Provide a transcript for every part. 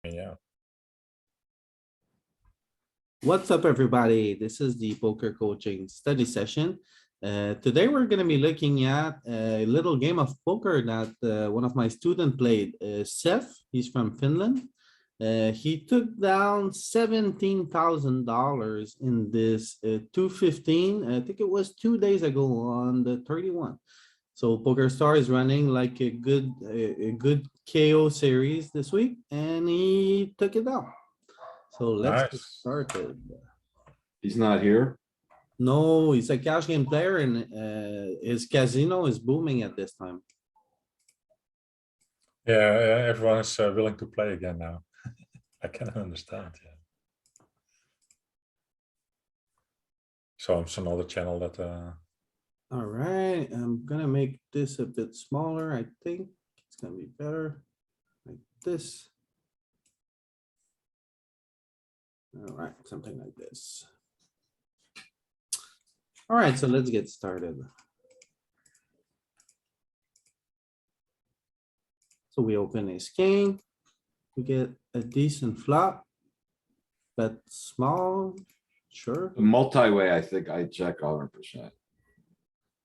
Yeah. What's up, everybody? This is the poker coaching study session. Today we're gonna be looking at a little game of poker that one of my students played. Ceff, he's from Finland. He took down $17,000 in this 215. I think it was 2 days ago on the 31. So PokerStar is running like a good KO series this week, and he took it down. So let's get Nice. started. He's not here. No, he's a cash game player and his casino is booming at this time. Yeah, everyone is willing to play again now. I can understand. Yeah. So it's another channel that. Alright, I'm gonna make this a bit smaller. I think it's gonna be better like this. Alright, something like this. Alright, so let's get started. So we open ace king. We get a decent flop. Bet small, sure. The multi-way, I think I check 100%.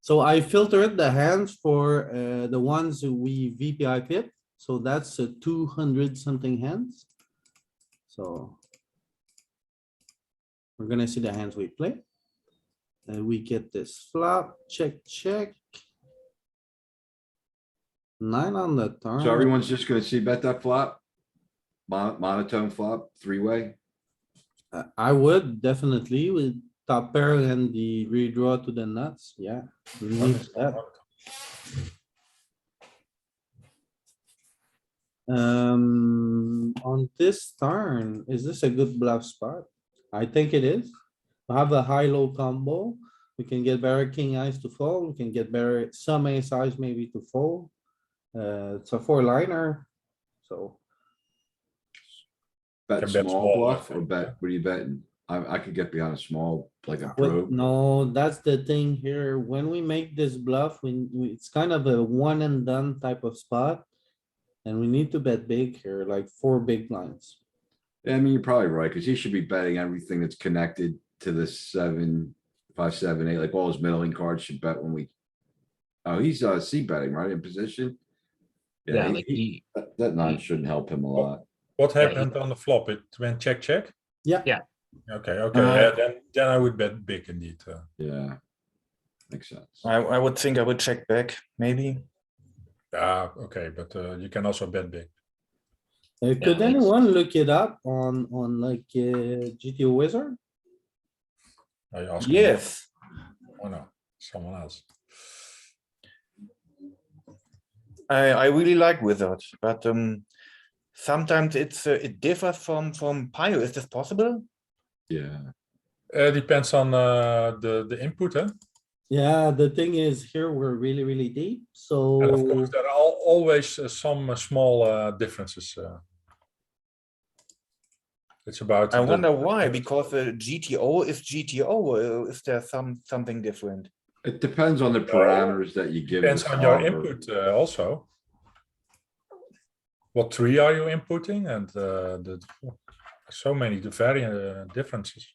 So I filtered the hands for the ones who we VPI pip. So that's a 200 something hands. So we're gonna see the hands we play. And we get this flop, check, check. 9 on the turn. So everyone's just gonna see bet that flop? Monotone flop, three-way? I would definitely with top pair and the redraw to the nuts. Yeah. we need that. On this turn, is this a good bluff spot? I think it is. We have a high-low combo. We can get better king eyes to fold. We can get better some ace eyes maybe to fold. It's a 4-liner, so Bet Can bet small small, bluff I or think. bet, what are you betting? I could get behind a small, like a But probe. no, that's the thing here. When we make this bluff, it's kind of a one and done type of spot. And we need to bet big here, like 4 big blinds. I mean, you're probably right, cuz he should be betting everything that's connected to the 7, 5, 7, 8, like all his middling cards should bet when we. Oh, he's C betting, right, in position? Yeah, Yeah, like he, that 9 shouldn't help him a lot. What Yeah, happened on the flop? It went check check. Yeah. Yeah. Okay. Okay. Yeah, then I would bet big indeed. Yeah. Makes sense. I would think I would check back, maybe. Okay, but you can also bet big. Could Yeah, anyone look it up on like GTO Wizard? Are you asking? Yes. Oh no, someone else. I really like Wizard, but sometimes it differs from Pio. Is this possible? Yeah. Depends on the input, huh? Yeah, the thing is here, we're really deep, And of so course, there are always some small differences. It's about. I the- wonder why, because GTO is GTO. Is there something different? It depends on the parameters that you give. Depends the on your solver. input also. What tree are you inputting, and so many variant differences.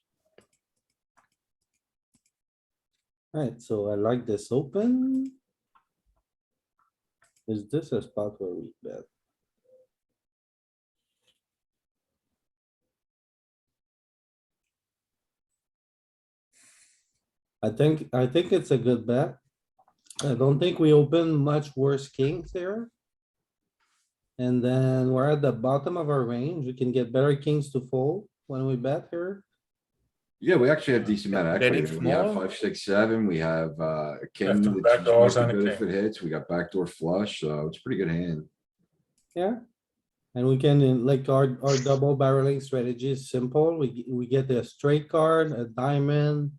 alright, so I like this open. Is this a spot where we bet? I think it's a good bet. I don't think we open much worse kings there. And then we're at the bottom of our range. We can get better kings to fold when we bet here. Yeah, we actually have decent amount of Betting equity. We have small. 5, 6, 7. We have a king two that's backdoors might and be a good if king. it hits. We got backdoor flush, so it's a pretty good hand. Yeah. And we can, like, our double barreling strategy is simple. We get a straight card, a diamond.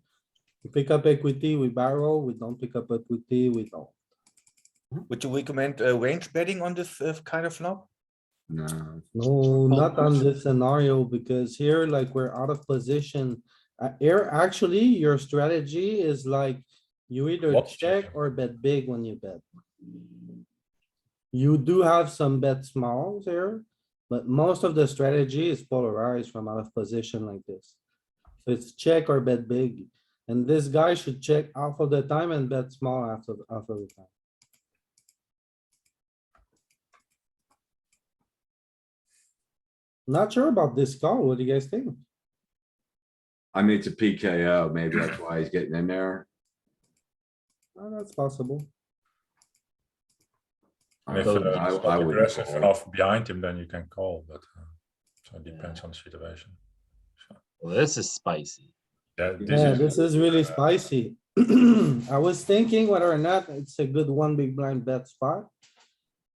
We pick up equity, we barrel. We don't pick up equity, we don't. Would you recommend range betting on this kind of flop? No. No, not on this scenario, because here, like, we're out of position. Here, actually, your strategy is like, you either Lots check checking. or bet big when you bet. You do have some bet smalls here, But most of the strategy is polarized from out of position like this. So it's check or bet big. And this guy should check half of the time and bet small after half of the time. Not sure about this call. What do you guys think? I mean, it's a PKO. Maybe that's why he's getting in there. That's possible. And if I it's wouldn't not aggressive call. enough behind him, then you can call, but so it depends on the situation. So, Well, this is spicy. Yeah, this is really spicy. I was thinking whether or not it's a good one big blind bet spot.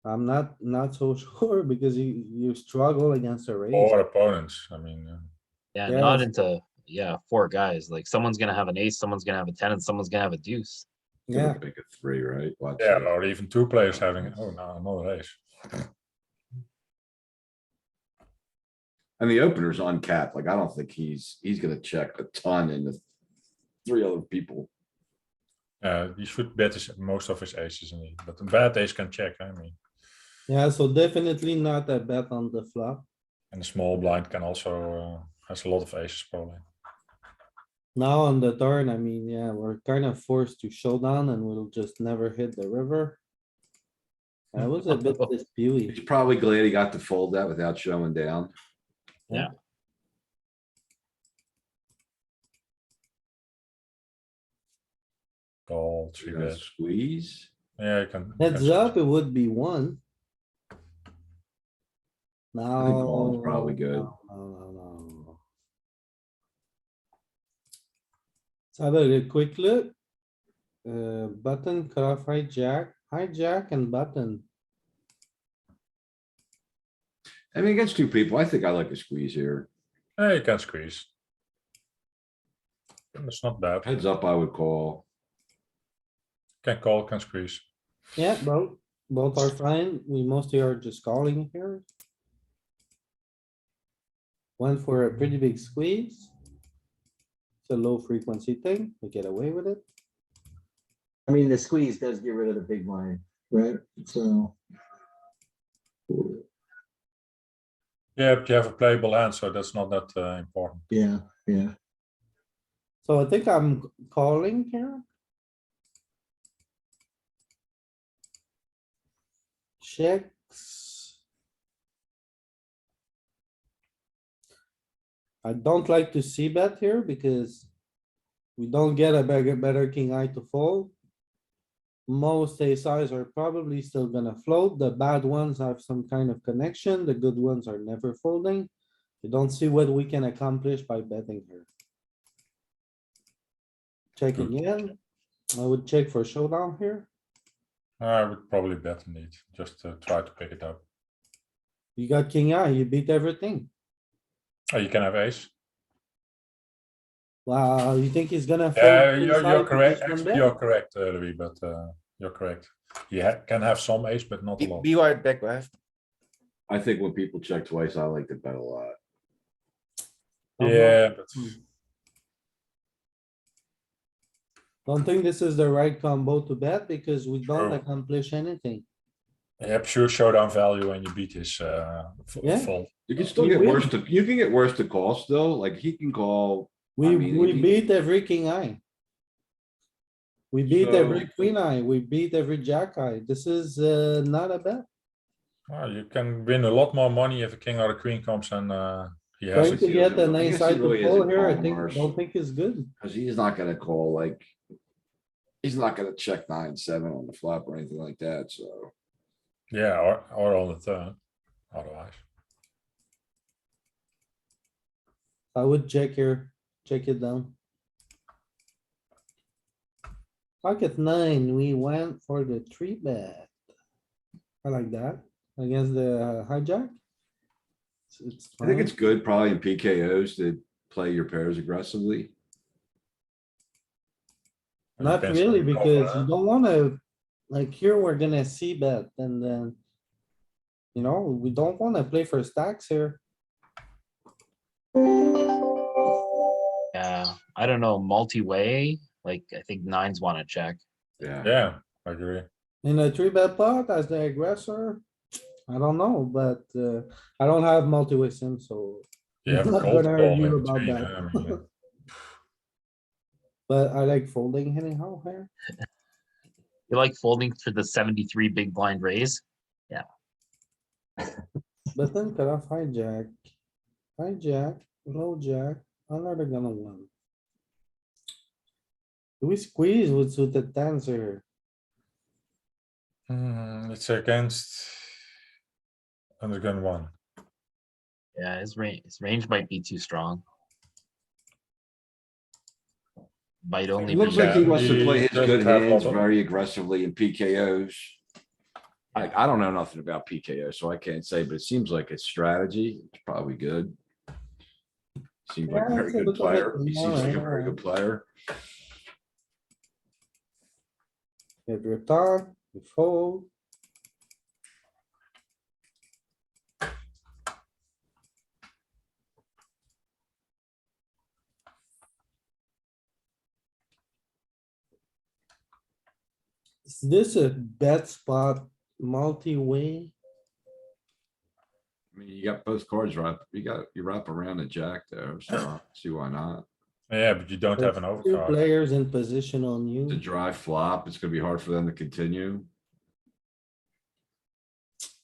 I'm not so sure because you struggle against a raise. Or opponents, I mean, Yeah, Yeah, not it's- into, yeah, four guys. Like someone's gonna have an ace, someone's gonna have a 10, and someone's gonna have a deuce. Yeah, Pick a 3, right? Watch yeah, it. or even two players having, oh, no, another ace. And the opener's uncapped. Like, I don't think he's gonna check a ton in the 3 other people. He should bet most of his aces in it, but the bad ace can check, I mean. yeah, so definitely not a bet on the flop. And the small blind can also, has a lot of aces probably. Now on the turn, I mean, yeah, we're kind of forced to showdown and we'll just never hit the river. I was a bit disputy. He's probably glad he got to fold that without showing down. Call, You 3 gonna bet. squeeze. Yeah, you can. Heads up, it would be one. Now. calling's probably good. No. Let's have a quick look. Button cut off hijack and button. I mean, against 2 people, I think I like a squeeze here. Yeah, you can squeeze. That's not bad. Heads up, I would call. Can call, can squeeze. Yeah, both are fine. We mostly are just calling here. Went for a pretty big squeeze. It's a low frequency thing. We get away with it. I mean, the squeeze does get rid of the big blind, right? So. Yeah, but you have a playable hand, so that's not that important. Yeah, yeah. So I think I'm calling here. Checks. I don't like to see bet here because we don't get a better king eye to fold. Most ace eyes are probably still gonna float. The bad ones have some kind of connection. The good ones are never folding. You don't see what we can accomplish by betting here. Checking in. I would check for showdown here. I would probably bet indeed, just to try to pick it up. You got king eye, you beat everything. Oh, you can have ace. Wow, you think he's gonna? fold Yeah, inside you're to correct. just one Actually, bet? you're correct, Louis, but you're correct. You can have some ace, but not a lot. Be right back, guys. I think when people check twice, I like to bet a lot. Yeah, but Don't think this is the right combo to bet because we don't True. accomplish anything. you have pure showdown value when you beat his Yeah. fold. You can still We get win. worse you can get worse to call still. Like, he can call. We mean, if he- beat every king eye. We beat every So- queen eye. We beat every jack eye. This is not a bet. You can win a lot more money if a king or a queen comes and he has Trying it. to he get doesn't- an I guess ace he side to really pull isn't here, I calling think, worse. don't think it's good. Cause he's not gonna call like. He's not gonna check 9-7 on the flop or anything like that, so. Yeah, or on the turn, otherwise. I would check here, check it down. Pocket nine, we went for the 3-bet. I like that against the hijack. It's I think fine. it's good probably in PKOs to play your pairs aggressively. Not Depends on really, the because cover, you don't wanna, like here, we're gonna see bet and then. You know, we don't wanna play for stacks here. Yeah, I don't know, multi-way, like I think nines wanna check. Yeah. Yeah, I agree. In a 3-bet pot as the aggressor, I don't know, but I don't have multi-way sim, so. You have I'm a not cold gonna call argue in about between. that. I mean, But I like folding anyhow here. You like folding for the 73 big blind raise? But then cut off hijack. Hijack, low jack, another gonna win. Do we squeeze with suited tens here? it's against undergun 1. Yeah, his range might be too strong. Might only It looks be like he Yeah, wants to he play his doesn't good have hands lot of- very aggressively in PKOs. I don't know nothing about PKO, so I can't say, but it seems like it's strategy. It's probably good. Seems like a Yeah, very it's a good bit of player. it, He seems like a yeah. very good player. If you're top, you fold. Is this a bet spot multi-way? I mean, you got both cards right. You wrap around the jack there, so I don't see why not. Yeah, but you don't have an Two overcard. players in position on The you. dry flop, it's gonna be hard for them to continue.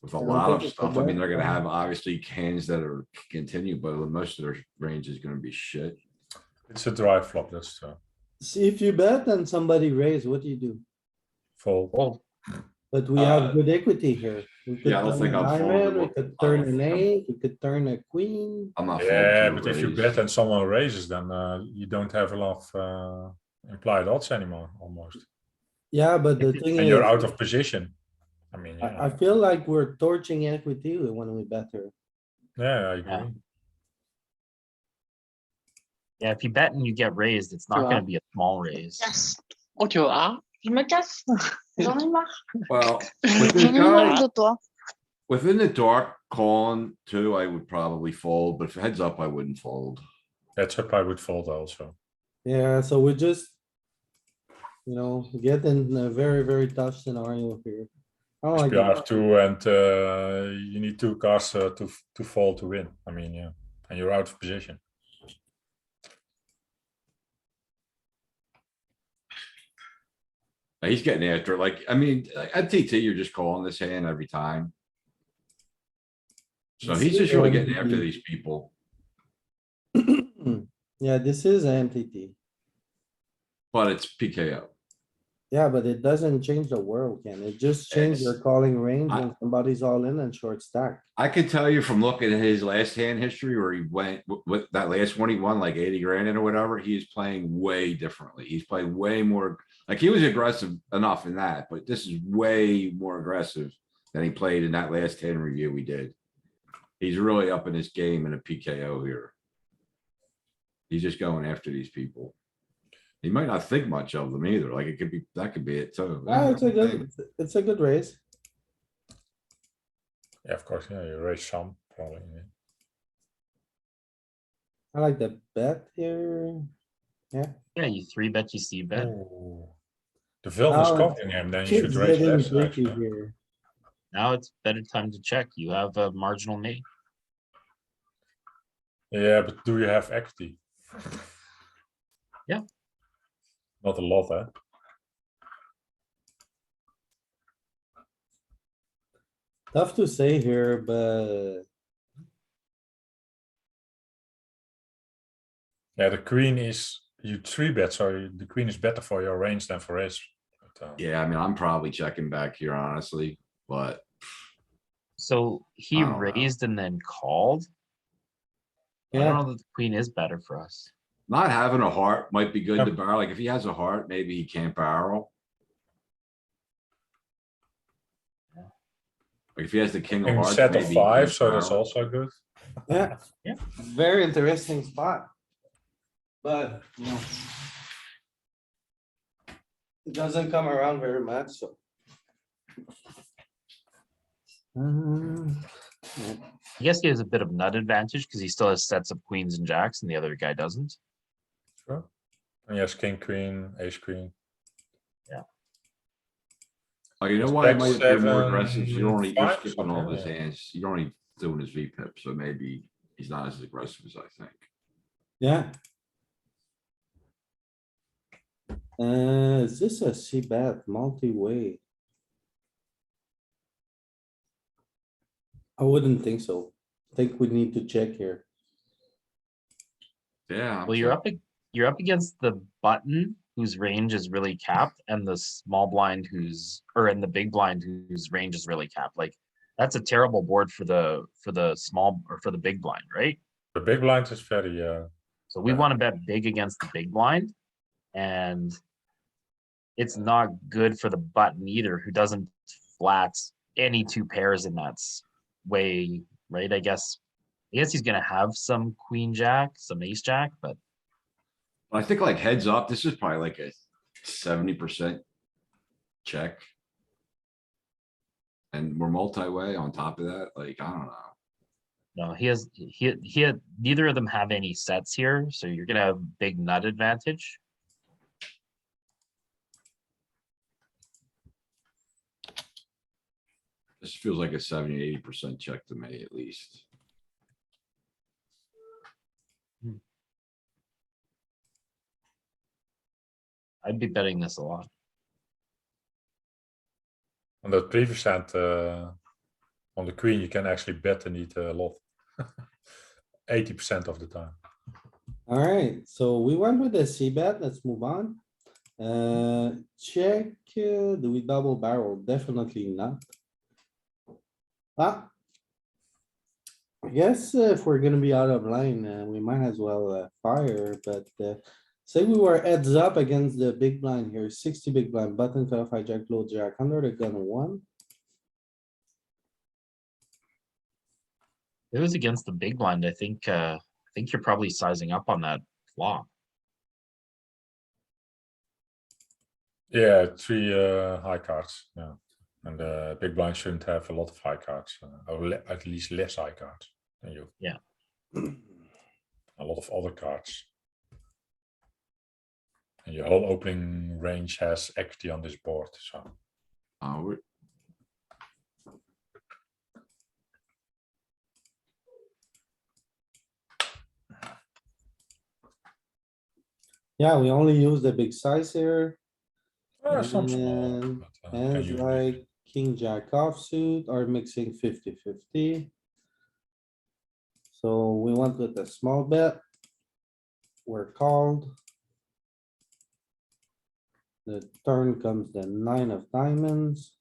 With a I don't lot think of it's a stuff, I mean, bet, they're gonna yeah. have obviously hands that are continue, but most of their range is gonna be shit. It's a dry flop, that's See, if you bet and somebody raise, what do you do? fold. Oh, But we have Uh, good equity here. We could yeah, I don't turn think a I'm folding diamond, we with- could I turn don't an think I'm- eight, we could turn a queen. I'm not folding. Yeah, to but a if you raise. bet and someone raises, then you don't have a lot of implied odds anymore, almost. Yeah, but the thing And you're is, out of position. I mean, I yeah, feel like we're torching equity when we bet her. yeah, I Yeah. agree. yeah, if you bet and you get raised, it's not Sure. gonna be a small raise. Yes. Oh, tu as? Je me casse. J'en ai marre. Well, with this J'en ai marre guy, de toi. within the dark calling too, I would probably fold, but if heads up, I wouldn't fold. That's up, I would fold also. Yeah, so we just. You know, get in a very, very tough scenario here. I don't like You it. have two, and you need 2 cards to fold to win. I mean, yeah, and you're out of position. He's getting after it. Like, I mean, at TT, you're just calling this hand every time. So This he's is just really getting MTT. after these people, Yeah, this is MTT. but it's PKO. Yeah, but it doesn't change the world, Ken. It just changed your It's- calling range I- when somebody's all in and short stack. I can tell you from looking at his last hand history where he went with that last one, he won like 80 grand in or whatever. He is playing way differently. He's playing way more, like he was aggressive enough in that, but this is way more aggressive than he played in that last hand review we did. He's really up in his game in a PKO here. He's just going after these people. He might not think much of them either. Like it could be, that could be it too. It's a good raise. Yeah, of course, yeah, you raise some, probably. Yeah. I like the bet here. Yeah, you 3-bet, you c-bet. Oh. The villain is Now covering him, then you It's should raise getting less. tricky actually. here. Now it's better time to check. You have a marginal mate. Yeah, but do you have equity? Yeah. Not a lot, eh? Tough to say here, but Yeah, the queen is, you 3-bet, so the queen is better for your range than for his. But, Yeah, I mean, I'm probably checking back here, honestly, but So he I don't know. raised and then called. I yeah, don't know that the queen is better for us. not having a heart might be good to Yep. barrel. Like if he has a heart, maybe he can't barrel. Like if he has the king of king hearts, set maybe of he 5, can't so that's barrel. also good. yeah. Yeah. Very interesting spot. But, you know. It doesn't come around very much, so. I guess he has a bit of nut advantage because he still has sets of queens and jacks and the other guy doesn't. Sure. And yes, king, queen, ace, queen. Yeah. Oh, you know why I might have been more aggressive? You're 7-5 skipping all of his something, yeah. hands. You're only doing his V pip, so maybe he's not as aggressive as I think. Yeah. Is this a C-bet multi-way? I wouldn't think so. I think we need to check here. Yeah. I'm Well, you're up against the button whose range is really capped and the small blind and the big blind whose range is really capped. Like that's a terrible board for the small or for the big blind, right? The big blind is very, So we Yeah. want to bet big against the big blind, and it's not good for the button either, who doesn't flat any two pairs in that way, right? I guess he's gonna have some queen jack, some ace jack, but I think like heads up, this is probably like a 70% check. And we're multi-way on top of that, like, I don't know. no, he had neither of them have any sets here, so you're gonna have big nut advantage. This feels like a 70-80% check to me, at least. I'd be betting this a lot. on the previous hand, on the queen, you can actually bet and eat a lot. 80% of the time. Alright, so we went with the C-bet. Let's move on. Check, do we double barrel? Definitely not. Ah. I guess if we're gonna be out of line, we might as well fire, but say we were heads up against the big blind here, 60 big blind, button cutoff, hijack, low jack, under the gun 1. It was against the big blind. I think you're probably sizing up on that flop. Yeah, 3 high cards, yeah. And big blind shouldn't have a lot of high cards, or at least less high cards than you. Yeah. A lot of other cards. And your whole opening range has equity on this board, so. Yeah, we only use the big size here. Some small. And But, can hands you- like king jack offsuit are mixing 50-50. So we went with a small bet. We're called. The turn comes the 9 of diamonds.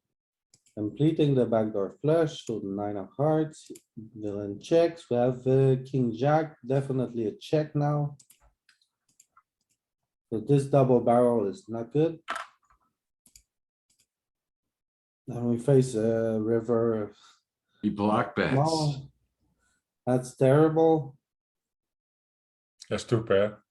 Completing the backdoor flush, so the 9 of hearts, villain checks. We have king jack, definitely a check now. So this double barrel is not good. Then we face a river. He block bets. Small. That's terrible. There's 2 pair.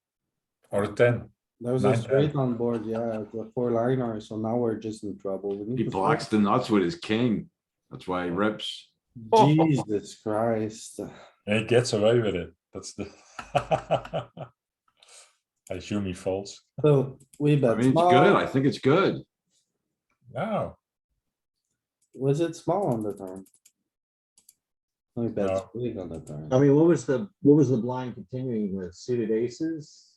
Or a 10. There's a 9-10. straight on board, yeah, the 4-liner, so now we're just in trouble. We need He to blocks the nuts with his king. That's why he rips. Jesus Christ. And he gets away with it. That's the. I assume he folds. So we I bet mean, it's good. small. I think it's good. No. Was it small on the turn? We bet No. big on the turn. I mean, what was the blind continuing with suited aces?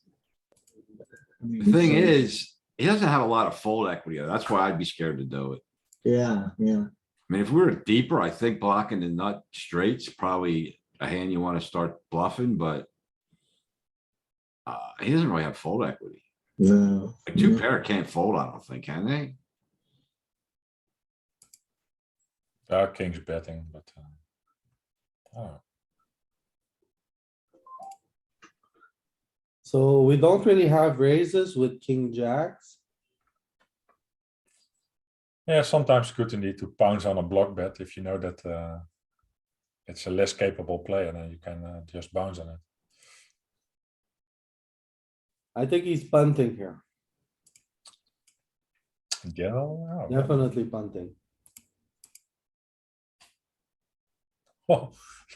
I mean, The thing so- is, he doesn't have a lot of fold equity. Though. That's why I'd be scared to do it. Yeah, yeah. I mean, if we were deeper, I think blocking the nut straight's probably a hand you want to start bluffing, but he doesn't really have fold equity. No. Like 2 no. pair can't fold, I don't think, can they? King's betting, but. Oh. So we don't really have raises with king jacks. Yeah, sometimes good indeed to pounce on a block bet if you know that it's a less capable player, then you can just bounce on it. I think he's punting here, In general, oh, definitely punting. Oh,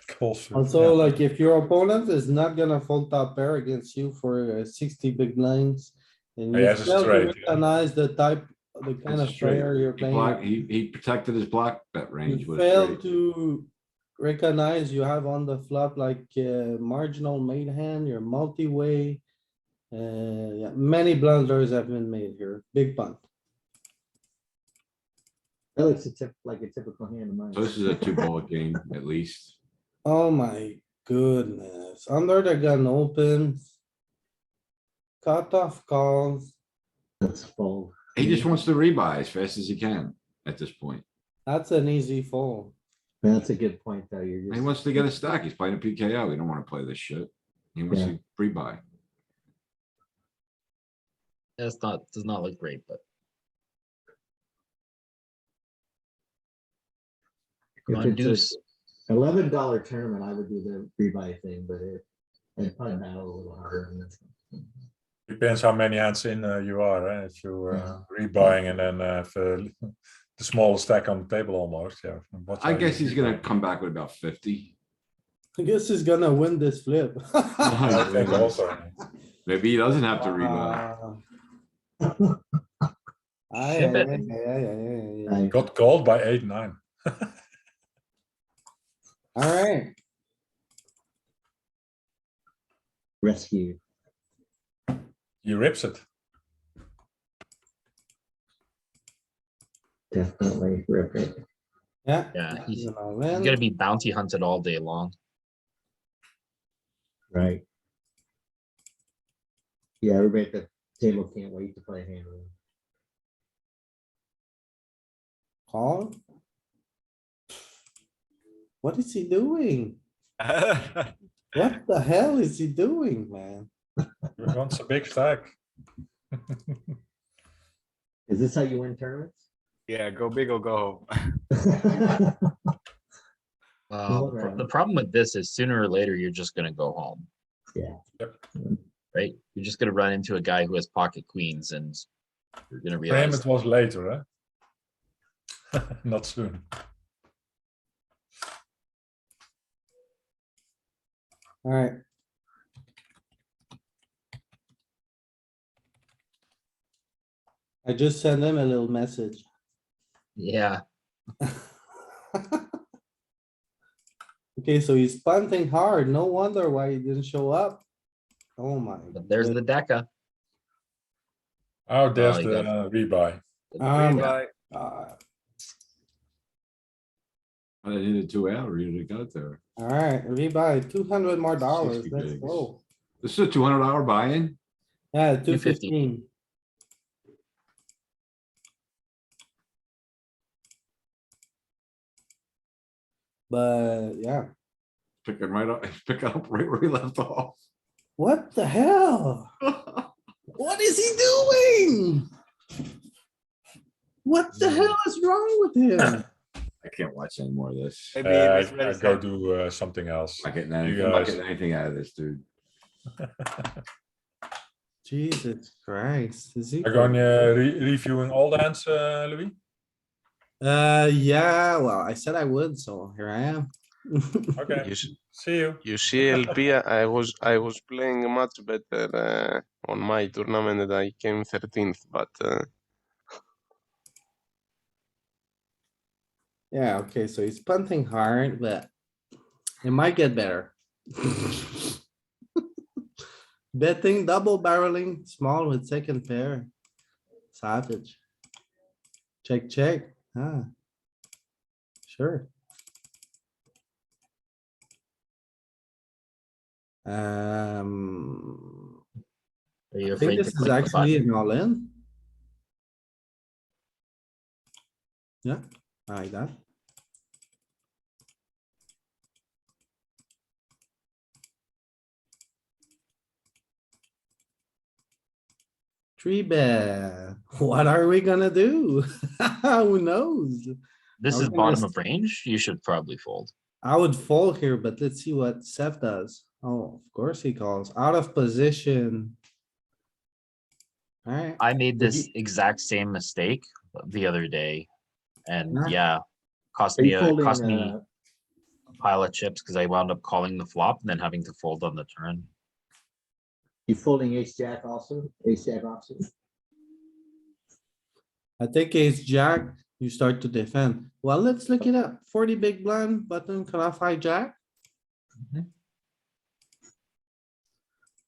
calls it, Also, yeah. like if your opponent is not gonna fold top pair against you for 60 big blinds. And He you has a fail to straight, yeah. recognize the type, the kind That's of straight. player you're He blocked, playing. he protected his block bet range You with fail straight. to recognize you have on the flop like marginal made hand, your multi-way. Yeah, many blunders have been made here. Big punt. That looks like a typical hand of mine. So this is a 2 bullet game at least. Oh my goodness. Under the gun opens. Cut off calls. Let's fold. He just wants to rebuy as fast as he can at this point. That's an easy fold. That's a good point, though. You're He just, wants to get a stack. He's playing a PKO. He don't want to play this shit. He wants Yeah. to rebuy. That's not, does not look great, but come if on, it's deuce. a $11 tournament, I would do the rebuy thing, but and punt now a little harder. Depends how many hands in you are. If you rebuying and then have the smallest stack on the table almost. Yeah. What I are guess you he's gonna rebuying? come back with about 50. I guess he's gonna win this flip. I think also. Maybe he doesn't have to rebuy. Ship it. I- Got called by 8-9. Alright, Rescue. He rips it. Definitely rip it. yeah. Yeah, he's Gonna he's win. gonna be bounty hunted all day long. Right. Yeah, everybody at the table can't wait to play hand. Call. What is he doing? What the hell is he doing, man? He wants a big stack. Is this how you win tournaments? Yeah, go big or go home. Right. The problem with this is sooner or later, you're just gonna go home. Yeah. Yep. Right? You're just gonna run into a guy who has pocket queens and you're gonna For him, realize, it was later, not soon. Alright. I just sent him a little message. yeah, Okay, so he's punting hard. No wonder why he didn't show up. Oh my. but there's the Deca. Oh, there's you the got- rebuy. my God. I needed 2 out or you got there. Alright, rebuy 200 more dollars. 60 Let's bigs. go. This is a $200 buy-in. Yeah, 250. 215. But yeah, Picking right up, picking up right where he left off. what the hell? What is he doing? What the hell is wrong with him? I can't watch any more of this. Maybe I misread go his do something else. I'm not getting You anything, I'm not guys- getting anything out of this, dude. Jesus Christ, is he? Are you going reviewing all the hands, Louis? Yeah, well, I said I would, so here I am. Okay. See you. You see, LP, I was playing much better on my tournament and I came 13th, but Yeah, okay, so he's punting hard, but it might get better. Betting, double barreling, small with second pair. Savage. Check, check. Ah. Sure. Are you I think afraid to this is click the actually button? an all in. Yeah, I like that. Three bet. What are we gonna do? Who knows? This Are we is gonna bottom of range. You should probably fold. I would fold here, but let's see what Ceff does. Oh, of course he calls out of position. Alright, I made Did this exact same mistake the other day. And Nah. yeah, cost Are me you a folding, pile of chips because I wound up calling the flop and then having to fold on the turn. you folding ace jack also? Ace jack offsuit? I think ace jack, you start to defend. Well, let's look it up. 40 big blind button cutoff hijack. Mhm.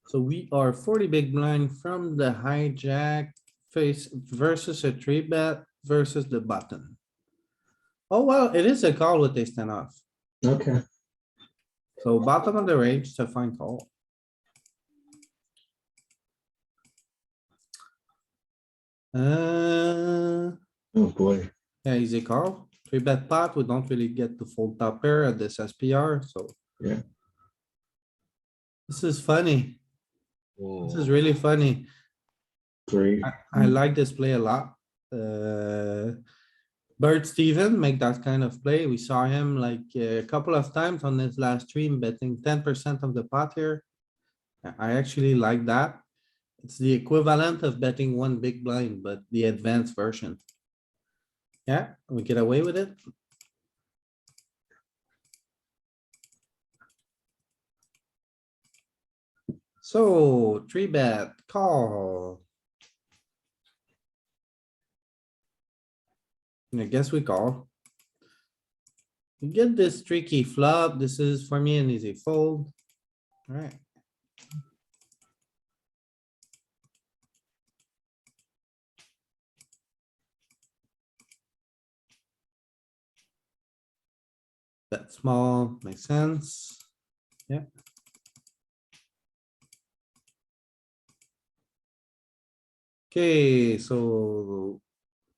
So we are 40 big blind from the hijack face versus a three bet versus the button. Oh, well, it is a call with ace ten off. Okay. So bottom of the range, it's a fine call. Oh, boy. Yeah, easy call. Three bet pot, we don't really get to fold top pair at this SPR, so. Yeah. This is funny. This is Ooh. really funny. Great. I like this play a lot. Bert Steven make that kind of play. We saw him like a couple of times on this last stream betting 10% of the pot here. I actually like that. It's the equivalent of betting one big blind, but the advanced version. Yeah, we get away with it. So three bet call. I guess we call. You get this tricky flop. This is for me an easy fold. Alright. Bet small, makes sense. Yeah. Okay, so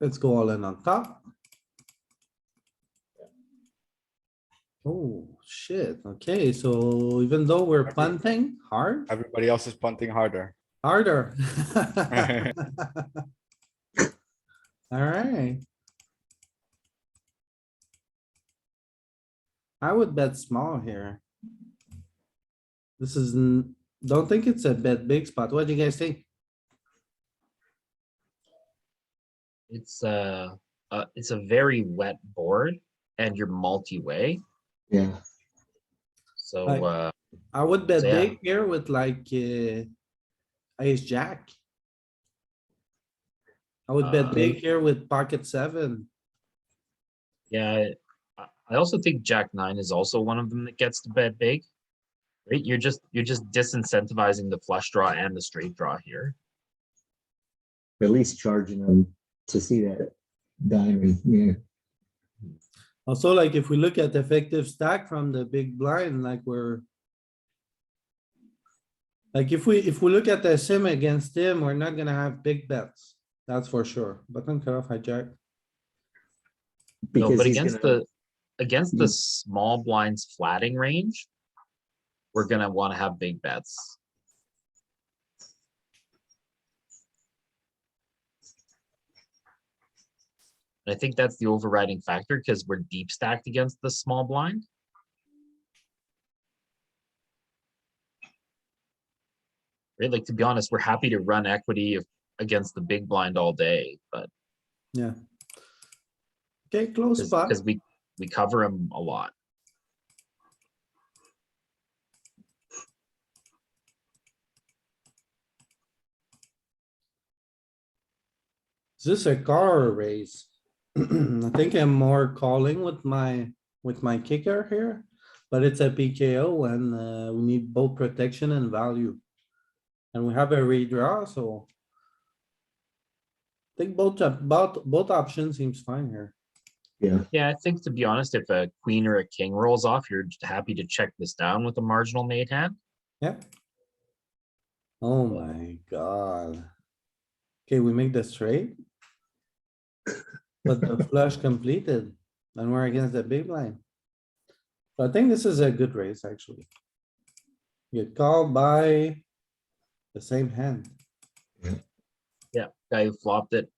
let's go all in on top. Oh, shit. Okay, so even though we're punting hard, Everybody else is punting harder. harder. Alright. I would bet small here. This is, don't think it's a bet big spot. What do you guys think? It's a very wet board and you're multi-way. Yeah. So, Like- I would bet So, yeah. big here with like, ace jack. I would bet big here with pocket seven. yeah, I also think Jack 9 is also one of them that gets to bet big. Right? You're just disincentivizing the flush draw and the straight draw here. At least charging them to see that diamond, yeah. Also, like if we look at effective stack from the big blind, like we're. Like if we look at the sim against him, we're not gonna have big bets. That's for sure. Button cutoff hijack. No, Because but he's against gonna, the small blinds flatting range, we're gonna want to have big bets. And I think that's the overriding factor because we're deep stacked against the small blind. Right? Like to be honest, we're happy to run equity against the big blind all day, but Yeah. Okay, close spot. because we cover him a lot. Is this a call or a raise? I think I'm more calling with my kicker here, but it's a PKO and we need both protection and value. And we have a redraw, so. I think both options seems fine here. yeah, Yeah, I think to be honest, if a queen or a king rolls off, you're just happy to check this down with a marginal made hand. Yeah. Oh my god. Okay, we make the straight. But the flush completed, and we're against the big line. So I think this is a good race, actually. Get called by the same hand. Yeah, guy who flopped it.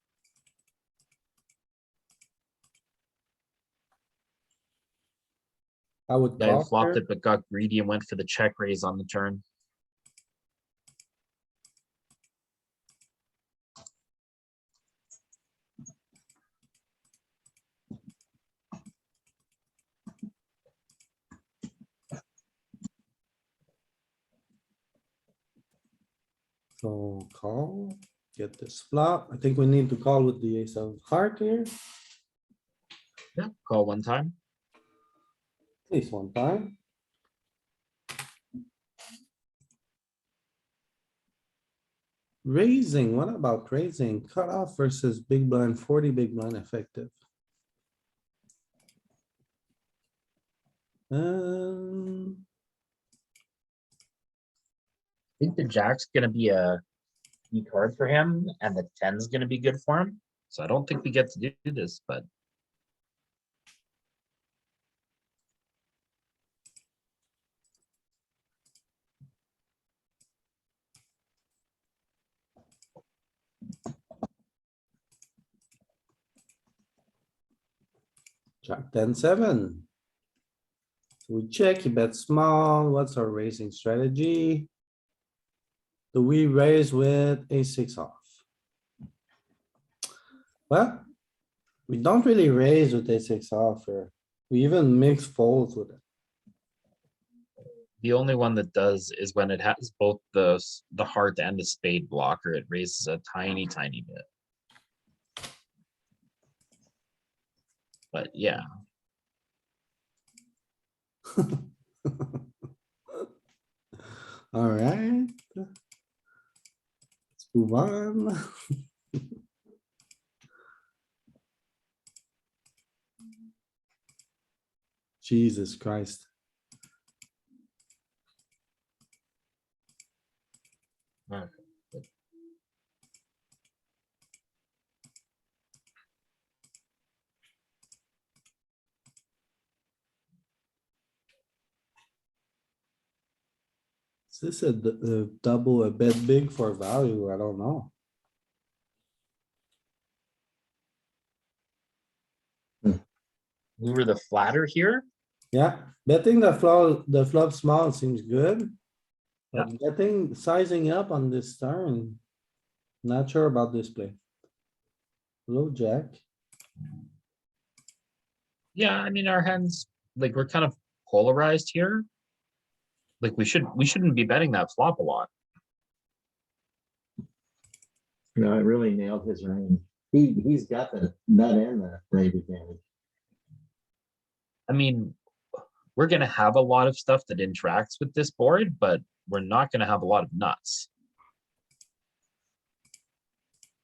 I would Guy who call flopped here. it but got greedy and went for the check raise on the turn. So call. Get this flop. I think we need to call with the ace of heart here, Yeah, call one time. at least one time. Raising, what about raising? Cutoff versus big blind, 40 big blind effective. I think the jack's gonna be a key card for him, and the 10's gonna be good for him. So I don't think we get to do this, but Jack 10-7. So we check, you bet small. What's our raising strategy? Do we raise with a 6 off? Well, we don't really raise with a 6 off here. We even mix folds with it. the only one that does is when it has both the heart and the spade blocker, it raises a tiny, tiny bit. But yeah, Alright. Let's move on. Jesus Christ. Is this a double, a bet big for value? I don't know. we were the flatter here. Yeah, betting the flop small seems good. But betting, sizing up on this turn. Not sure about this play. Low jack. Yeah, I mean, our hands, like, we're kind of polarized here. Like, we shouldn't be betting that flop a lot. No, it really nailed his range. He's got the nut and the range advantage. I mean, we're gonna have a lot of stuff that interacts with this board, but we're not gonna have a lot of nuts.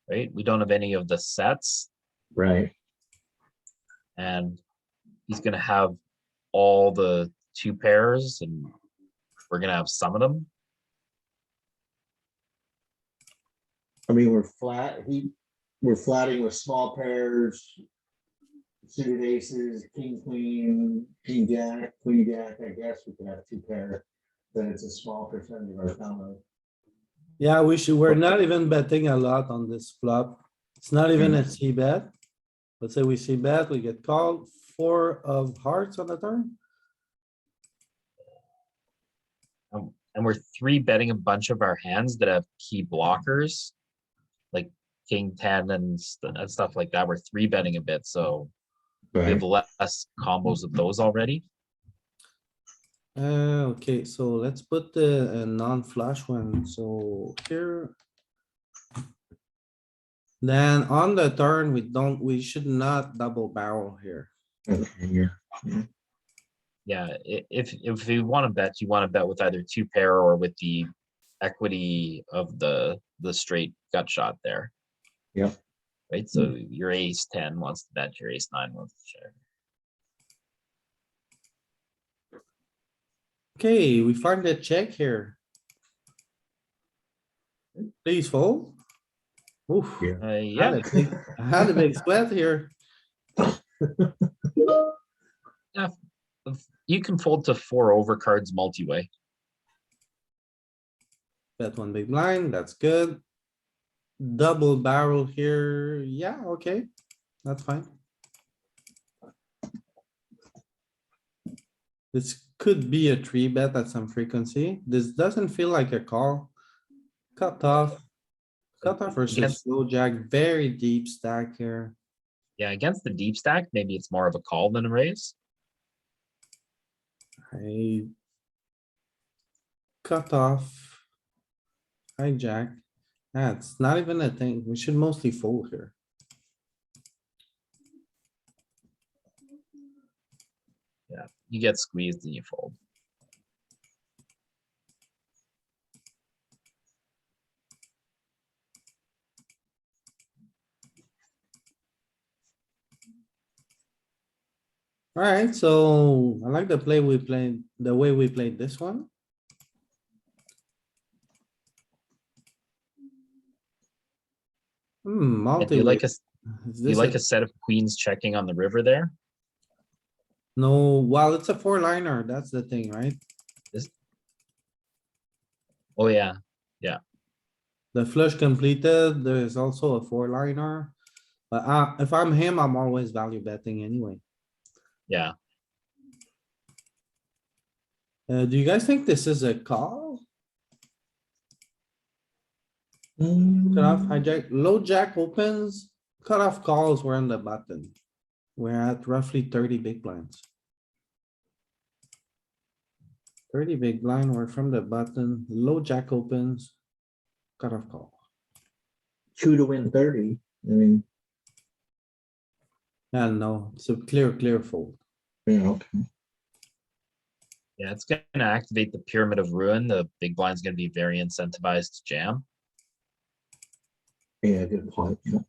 Right? We don't have any of the sets, Right. and he's gonna have all the 2 pairs, and we're gonna have some of them. I mean, we're flatting with small pairs. Suited aces, king, queen, king, jack, queen, jack. I guess we can have 2 pair. Then it's a small percentage of our combo. Yeah, we're not even betting a lot on this flop. It's not even a C bet. Let's say we see bet, we get called 4 of hearts on the turn. And we're 3-betting a bunch of our hands that have key blockers, like king 10 and stuff like that. We're 3-betting a bit, so we have less combos of those already. Okay, so let's put the non-flush one. So here. Then on the turn, we should not double barrel here. Yeah, if you want to bet, you want to bet with either 2 pair or with the equity of the straight gut shot there. Yep. Right, so your ace 10 wants to bet, your ace 9 wants to share. Okay, we find a check here. Please fold. Oof. Yeah, I had a big sweat here. yeah. You can fold to 4 overcards multi-way. Bet one big blind, that's good. Double barrel here, yeah, okay, that's fine. This could be a 3-bet at some frequency. This doesn't feel like a call. Cut off. Cut off versus low jack, very deep stack here. Yeah, against the deep stack, maybe it's more of a call than a raise. Cut off. Hijack. Yeah, it's not even a thing. We should mostly fold here. You get squeezed and you fold. Alright, so I like the play we played, the way we played this one. Hmm, Do you multi. like a Is do you this like a- a set of queens checking on the river there? No, well, it's a four liner. That's the thing, right? Oh yeah, The flush completed, there's also a four liner. But if I'm him, I'm always value betting anyway. yeah. Do you guys think this is a call? Mm, Cutoff hijack, low jack opens, cutoff calls, we're on the button. We're at roughly 30 big blinds. 30 big blind, we're from the button, low jack opens, cutoff call. 2 to win 30. I mean, Yeah, no, it's a clear fold. yeah, okay. Yeah, it's gonna activate the pyramid of ruin. The big blind's gonna be very incentivized to jam. Yeah, good point. Yeah.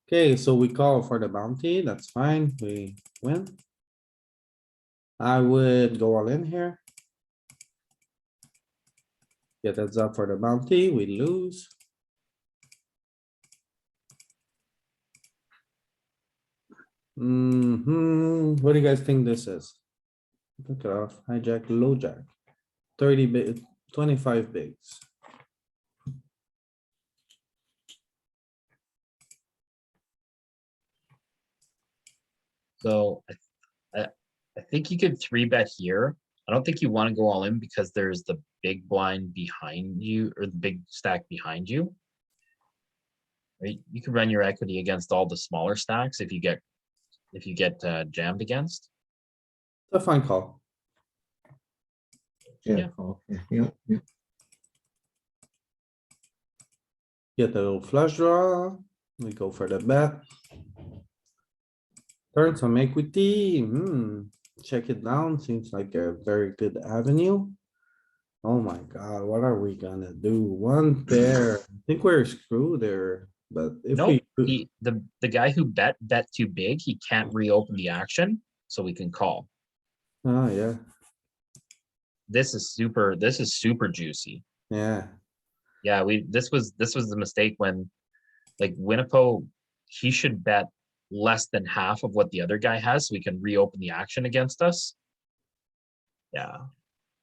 Okay, so we call for the bounty, that's fine, we win. I would go all in here. Get heads up for the bounty, we lose. What do you guys think this is? Look it off, hijack, low jack. 30 big, 25 bigs. So I think you could three bet here. I don't think you want to go all in because there's the big blind behind you or the big stack behind you. Right? You can run your equity against all the smaller stacks if you get jammed against. It's a fine call. Yeah. Yeah. Okay. Yeah. Yeah. Get a little flush draw. We go for the bet. Turn some equity. Check it down. Seems like a very good avenue. Oh my god, what are we gonna do? One pair. I think we're screwed there, but if No, we. the guy who bet too big, he can't reopen the action, so we can call. Oh, yeah, This is super juicy. yeah. Yeah, this was the mistake when like Winnapo, he should bet less than half of what the other guy has so we can reopen the action against us. Yeah.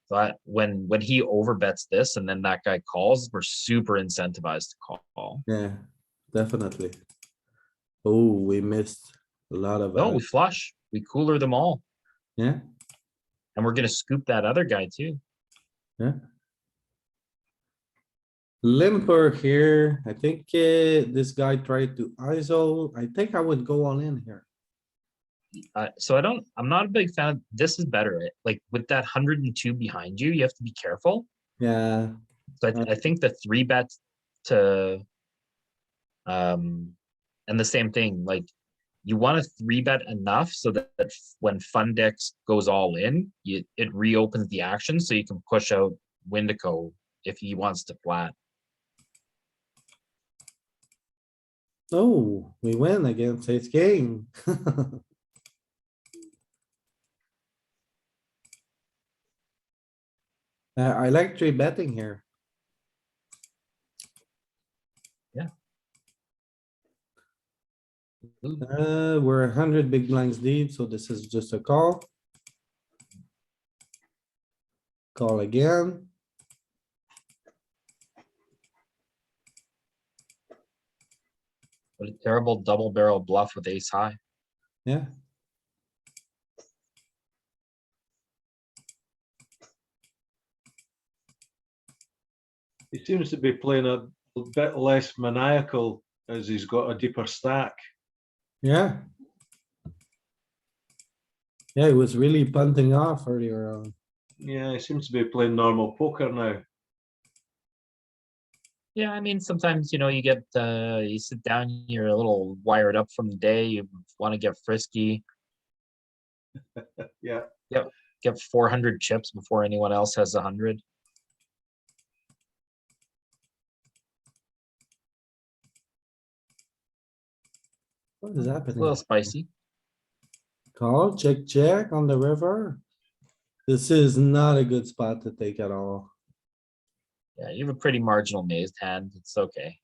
But when he overbets this and then that guy calls, we're super incentivized to call. Yeah, definitely. Oh, we missed a lot of. No, we flush. We cooler them all. Yeah, And we're gonna scoop that other guy too. yeah. Limper here. I think this guy tried to ISO. I think I would go all in here. So I'm not a big fan of this. Is better. Like with that 102 behind you, you have to be careful. Yeah, So I think the three bet to and the same thing, like you want to three bet enough so that when Fundex goes all in, it reopens the action so you can push out Windico if he wants to flat. oh, we win against Ace King. I like three betting here. Yeah. We're 100 big blinds deep, so this is just a call. Call again. What a terrible double barrel bluff with ace high. Yeah, He seems to be playing a bit less maniacal as he's got a deeper stack. yeah. Yeah, it was really punting off earlier on. Yeah, he seems to be playing normal poker now. Yeah, I mean, sometimes, you get, you sit down, you're a little wired up from the day, you want to get frisky. Yeah. Get 400 chips before anyone else has 100. What is A happening? little spicy. Call, check on the river. This is not a good spot to take at all. Yeah, you have a pretty marginal mazed hand. It's okay.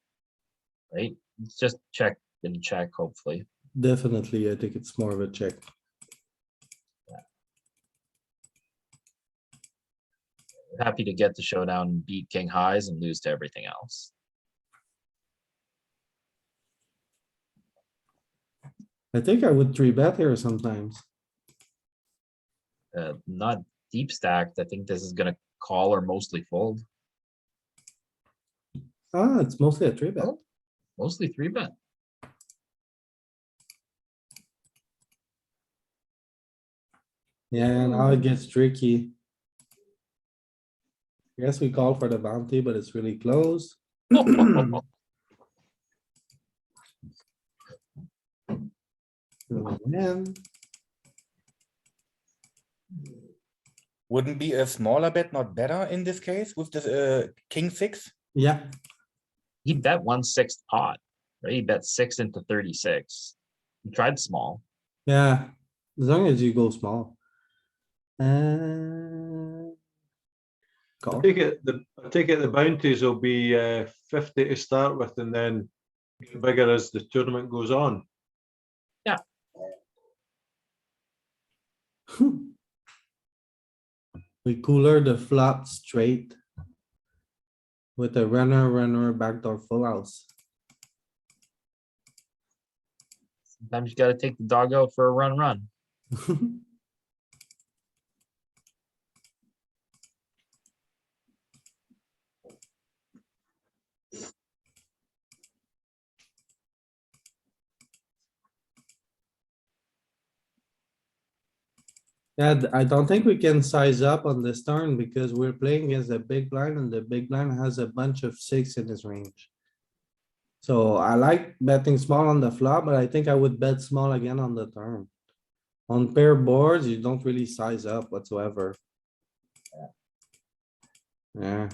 Right? It's just check and check, hopefully. Definitely, I think it's more of a check. Happy to get the showdown and beat king highs and lose to everything else. I think I would three bet here sometimes. Not deep stacked. I think this is gonna call or mostly fold. Ah, it's mostly a three bet. Oh. Mostly 3-bet. Yeah, now it gets tricky. I guess we call for the bounty, but it's really close. Man, Wouldn't be a smaller bet not better in this case with this king six? yeah, He bet 1/6 pot, right? He bet 6 into 36. He tried small. yeah, as long as you go small. Uh, I Call. take it the bounties will be 50 to start with and then get bigger as the tournament goes on. We cooler the flop straight. With a runner backdoor full house. Sometimes you gotta take the dog out for a run. Yeah, I don't think we can size up on this turn because we're playing against a big blind and the big blind has a bunch of 6 in his range. So I like betting small on the flop, but I think I would bet small again on the turn. On pair boards, you don't really size up whatsoever. Yeah.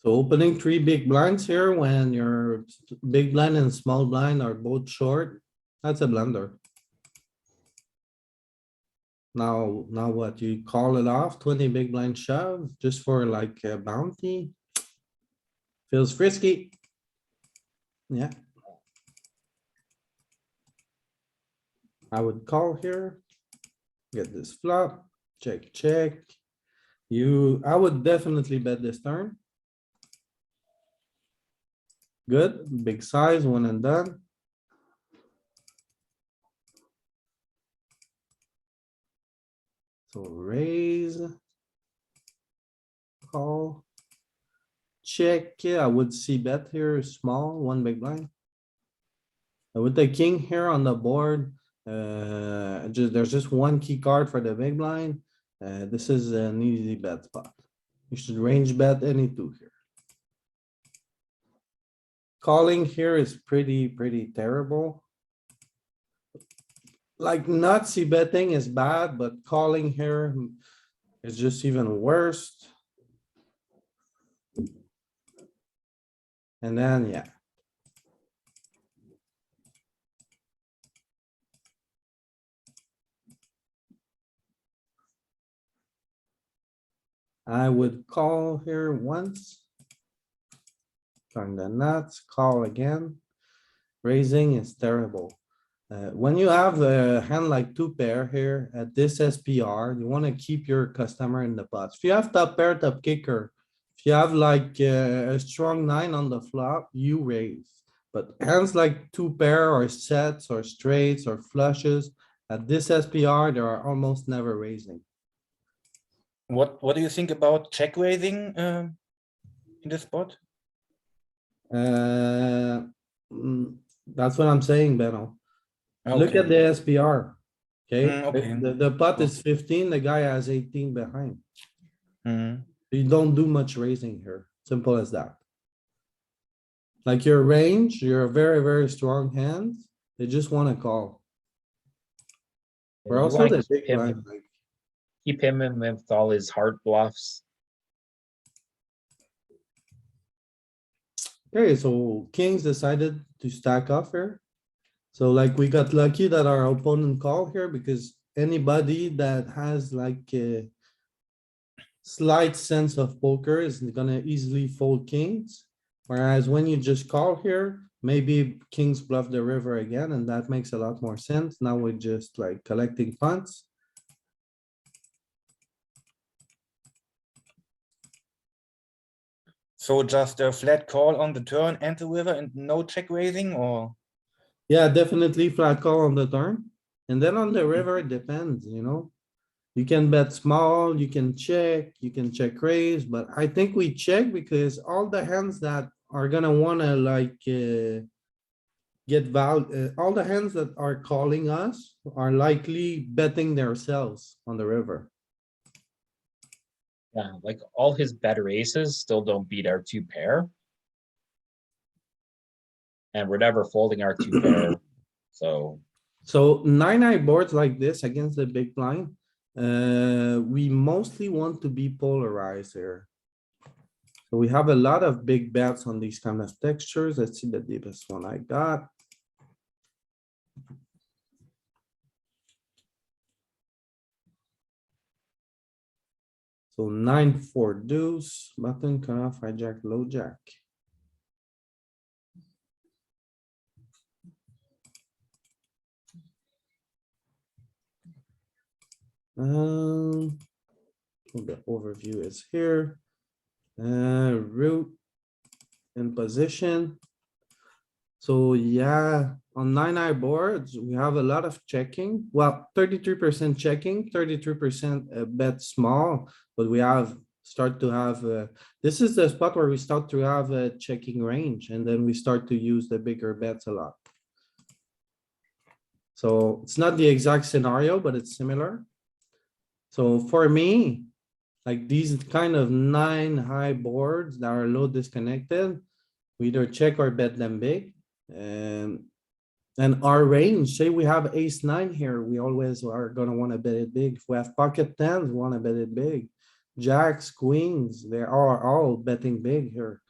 So opening 3 big blinds here when your big blind and small blind are both short, that's a blunder. Now what? You call it off, 20 big blind shove just for like a bounty? Feels frisky. Yeah. I would call here. Get this flop, check. I would definitely bet this turn. Good, big size, one and done. So raise. Call. Check, yeah, I would see bet here, small, one big blind. With the king here on the board, there's just one key card for the big blind. This is an easy bet spot. You should range bet any two here. Calling here is pretty terrible. Like nutsy betting is bad, but calling here is just even worse. And then, yeah. I would call here once. Turn the nuts, call again. Raising is terrible. When you have a hand like two pair here at this SPR, you wanna keep your customer in the pots. If you have top pair, top kicker, if you have like a strong 9 on the flop, you raise. But hands like two pair or sets or straights or flushes, at this SPR, they are almost never raising. What do you think about check raising in this spot? That's what I'm saying, Benno. Look at the SPR. Okay, okay. the pot is 15, the guy has 18 behind. Mm. You don't do much raising here. Simple as that. Like your range, you're a very, very strong hand. They just wanna call. We're You also wanna the big keep him- blind, like, Keep him in with all his heart bluffs. okay, so kings decided to stack off here. So like we got lucky that our opponent called here because anybody that has like a slight sense of poker is gonna easily fold kings. Whereas when you just call here, maybe kings bluff the river again, and that makes a lot more sense. Now we're just like collecting punts. So just a flat call on the turn and the river and no check raising, or? Yeah, definitely flat call on the turn. And then on the river, it depends, you know? You can bet small, you can check raise, but I think we check because all the hands that are gonna wanna like, all the hands that are calling us are likely betting themselves on the river. Yeah, like all his better aces still don't beat our 2 pair. And we're never folding our 2 pair, so. So 9-eye boards like this against the big blind, we mostly want to be polarized here. So we have a lot of big bets on these kind of textures. Let's see the deepest one I got. So 9-4 deuce, button cutoff, hijack, low jack. The overview is here. Root in position. So yeah, on 9-eye boards, we have a lot of checking. Well, 33% checking, 33% bet small, but we have start to have this is the spot where we start to have a checking range, and then we start to use the bigger bets a lot. So it's not the exact scenario, but it's similar. So for me, like these kind of 9-high boards that are low disconnected, we either check or bet them big. And our range, say we have ace-9 here, we always are gonna wanna bet it big. If we have pocket tens, we wanna bet it big. Jacks, queens, they are all betting big here.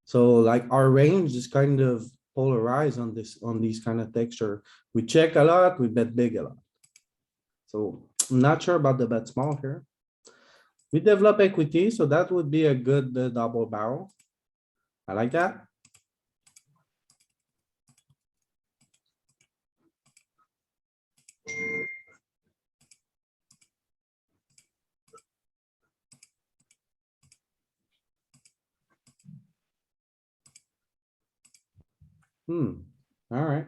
So like our range is kind of polarized on these kind of texture. We check a lot, we bet big a lot. So I'm not sure about the bet small here. We develop equity, so that would be a good double barrel. I like that. Alright.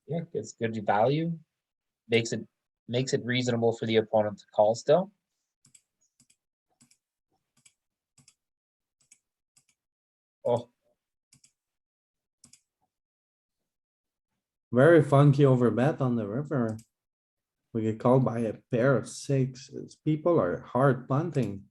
Yeah, it's good value. Makes it reasonable for the opponent to call still. Oh, Very funky overbet on the river. We get called by a pair of sixes. People are hard punting.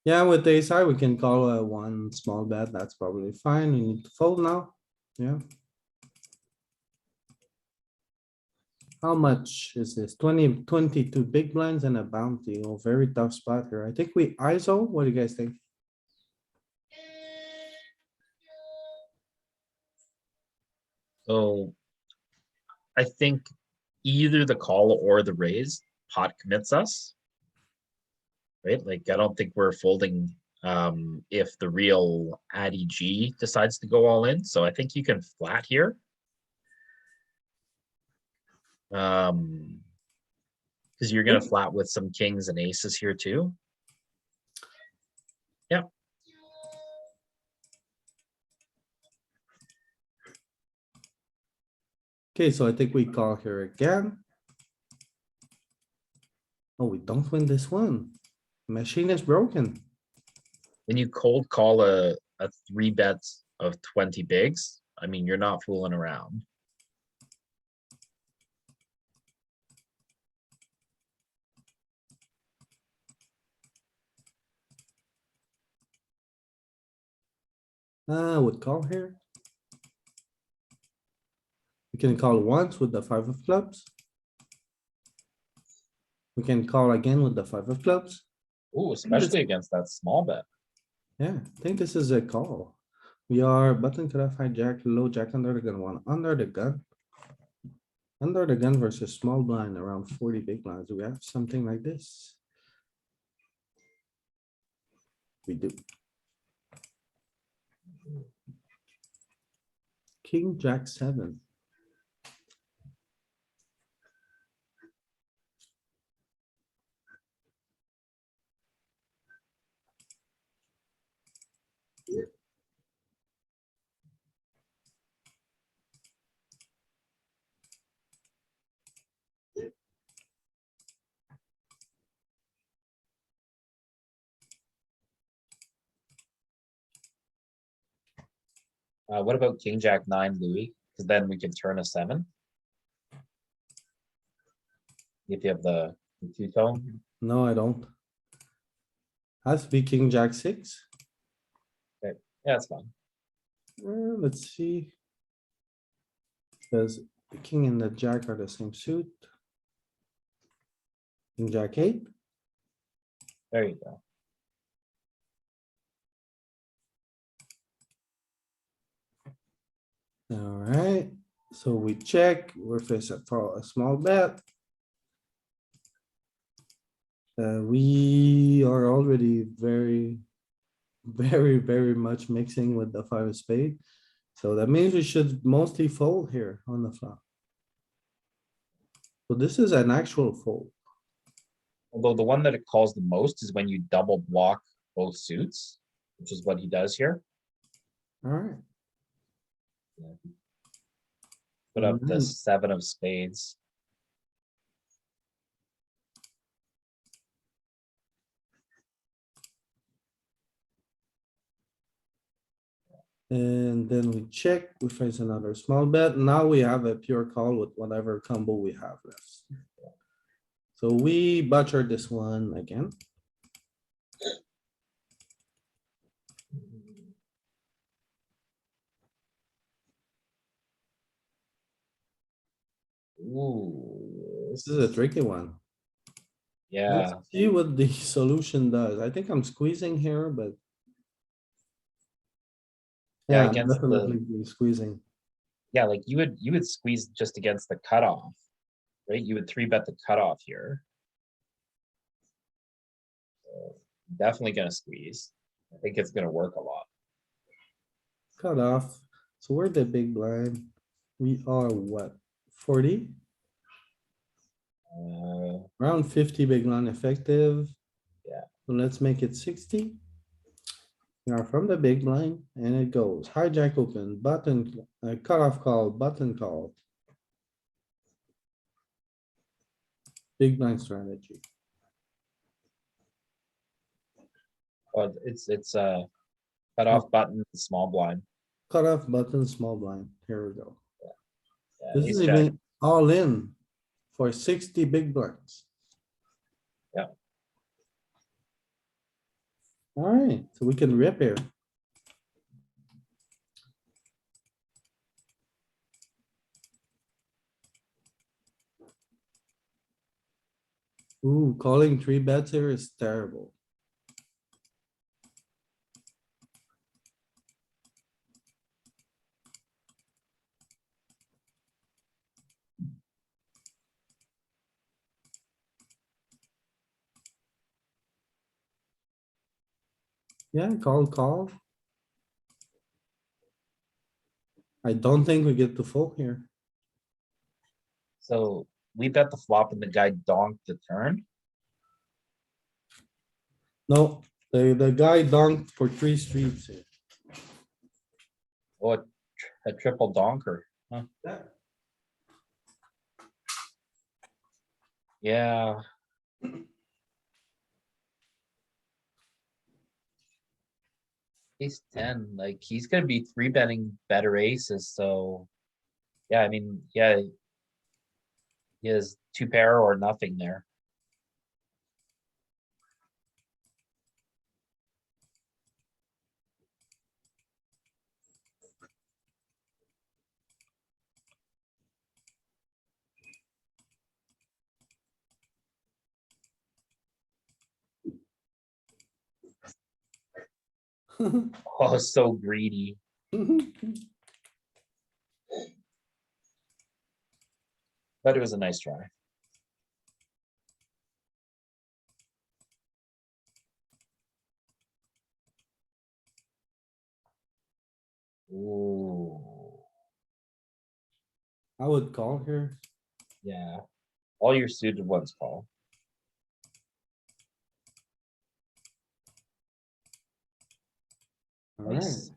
Yeah, with ace high, we can call a one small bet. That's probably fine. We need to fold now. Yeah. How much is this? 22 big blinds and a bounty. Oh, very tough spot here. I think we ISO. What do you guys think? so I think either the call or the raise pot commits us. Right? Like I don't think we're folding if the real Addy G decides to go all in. So I think you can flat here. Because you're gonna flat with some kings and aces here too. Yeah. Okay, so I think we call here again. Oh, we don't win this one. Machine is broken. When you cold call a 3-bet of 20 bigs, I mean, you're not fooling around. I would call here. We can call once with the 5 of clubs. We can call again with the 5 of clubs. Ooh, especially against that small bet. Yeah, I think this is a call. We are button cutoff hijack, low jack under the gun, one under the gun. Under the gun versus small blind around 40 big blinds. Do we have something like this? We do. King, jack 7. What about king jack 9, Louis? Because then we can turn a 7. If you have the two-tone. No, I don't. Has to be king, jack 6. Yeah, that's fine. Let's see. Because the king and the jack are the same suit. King, jack 8. There you go. Alright, so we check, we're facing for a small bet. We are already very much mixing with the 5 of spade. So that means we should mostly fold here on the flop. So this is an actual fold. Although the one that it calls the most is when you double block both suits, which is what he does here. Alright, Put up the Mhm. 7 of spades. and then we check, we face another small bet. Now we have a pure call with whatever combo we have left. So we butchered this one again. Ooh, This is a tricky one. yeah, Let's see what the solution does. I think I'm squeezing here, but. Yeah, Yeah, I'm against the- definitely squeezing. yeah, like you would squeeze just against the cutoff, right? You would 3-bet the cutoff here. So, definitely gonna squeeze. I think it's gonna work a lot. Cut off. So we're the big blind. We are what, 40? Around 50 big blind effective. Yeah. So let's make it 60. We are from the big blind and it goes hijack open, button, cutoff call, button call. Big blind strategy. But it's cutoff button, small blind. Cutoff button, small blind. Here we go. Yeah, This ace is jack. even all in for 60 big blinds. Yeah. Alright, so we can rip here. Ooh, calling 3 bets here is terrible. Yeah, call. I don't think we get to fold here. So we bet the flop and the guy donked the turn. No, the guy dunked for 3 streets here. Oh, a triple donker. Huh? Yeah. Ace 10, like he's gonna be three betting better aces, so. Yeah, I mean, yeah. He has two pair or nothing there. Oh, so greedy. But it was a nice try. Ooh, I would call here. yeah. All your suited ones call. Alright, Nice.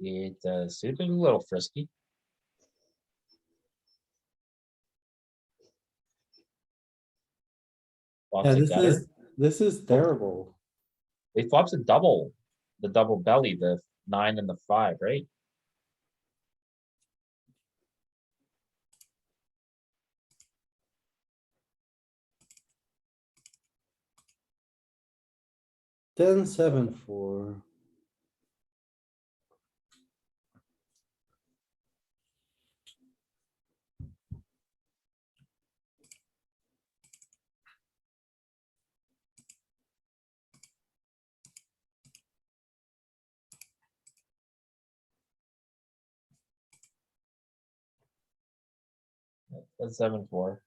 It suited a little frisky. Flops yeah, a gutter. this is terrible. He flops a double, the double belly, the 9 and the 5, right? Ten, seven, 4. That's 7-4.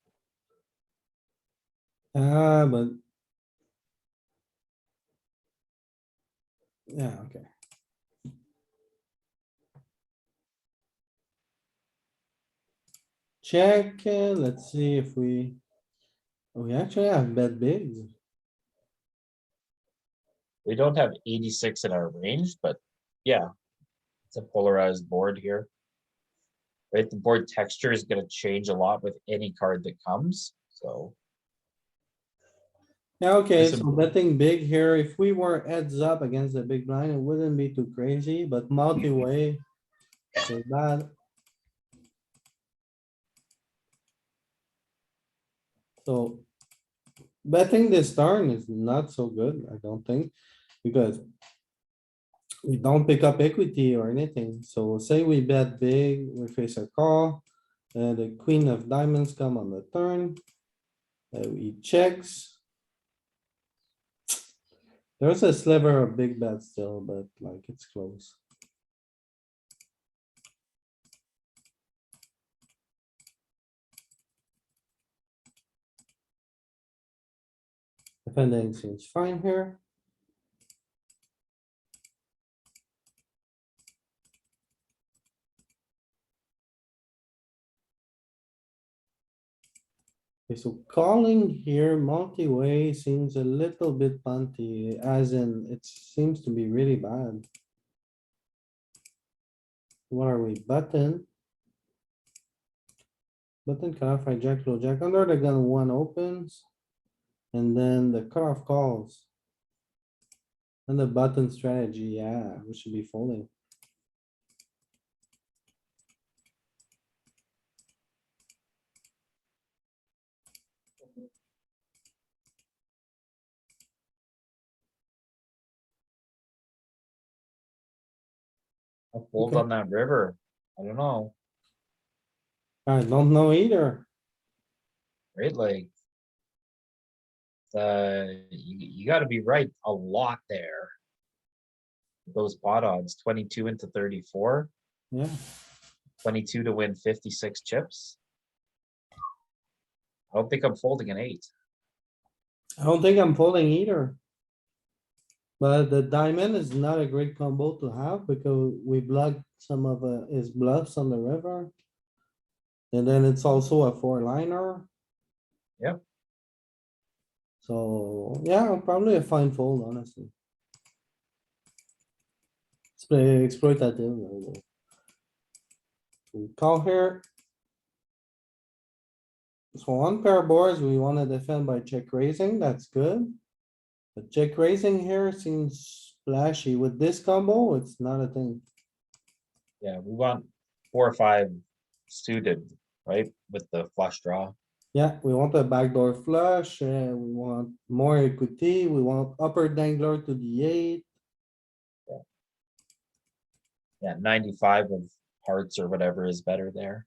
Ah, but. Yeah, okay. Check, let's see if we actually have bet bigs. We don't have 86 in our range, but yeah, it's a polarized board here. Right, the board texture is gonna change a lot with any card that comes, so. Yeah, okay, There's so some- betting big here, if we were heads up against the big blind, it wouldn't be too crazy, but multi-way. So bad. So. Betting this turn is not so good, I don't think, because. We don't pick up equity or anything, so say we bet big, we face a call. The queen of diamonds come on the turn. We checks. There's a sliver of big bet still, but like it's close. Defending seems fine here. Okay, so calling here multi-way seems a little bit punty, as in it seems to be really bad. What are we, button? Button cutoff, hijack, low jack, under the gun, one opens. And then the cutoff calls. And the button strategy, yeah, we should be folding. A fold Okay. on that river, I don't know, I don't know either. right, like. You gotta be right a lot there. Those pot odds, 22 into 34, Yeah, 22 to win 56 chips. I don't think I'm folding an 8. I don't think I'm folding either. But the diamond is not a great combo to have because we blocked some of his bluffs on the river. And then it's also a four liner. Yep. So, yeah, probably a fine fold, honestly. It's pretty exploitative. We call here. So on pair boards, we wanna defend by check raising, that's good. But check raising here seems splashy. With this combo, it's not a thing. Yeah, we want 4 or 5 suited, right, with the flush draw. Yeah, we want a backdoor flush, we want more equity, we want upper dangler to the 8. Yeah, 95 of hearts or whatever is better there.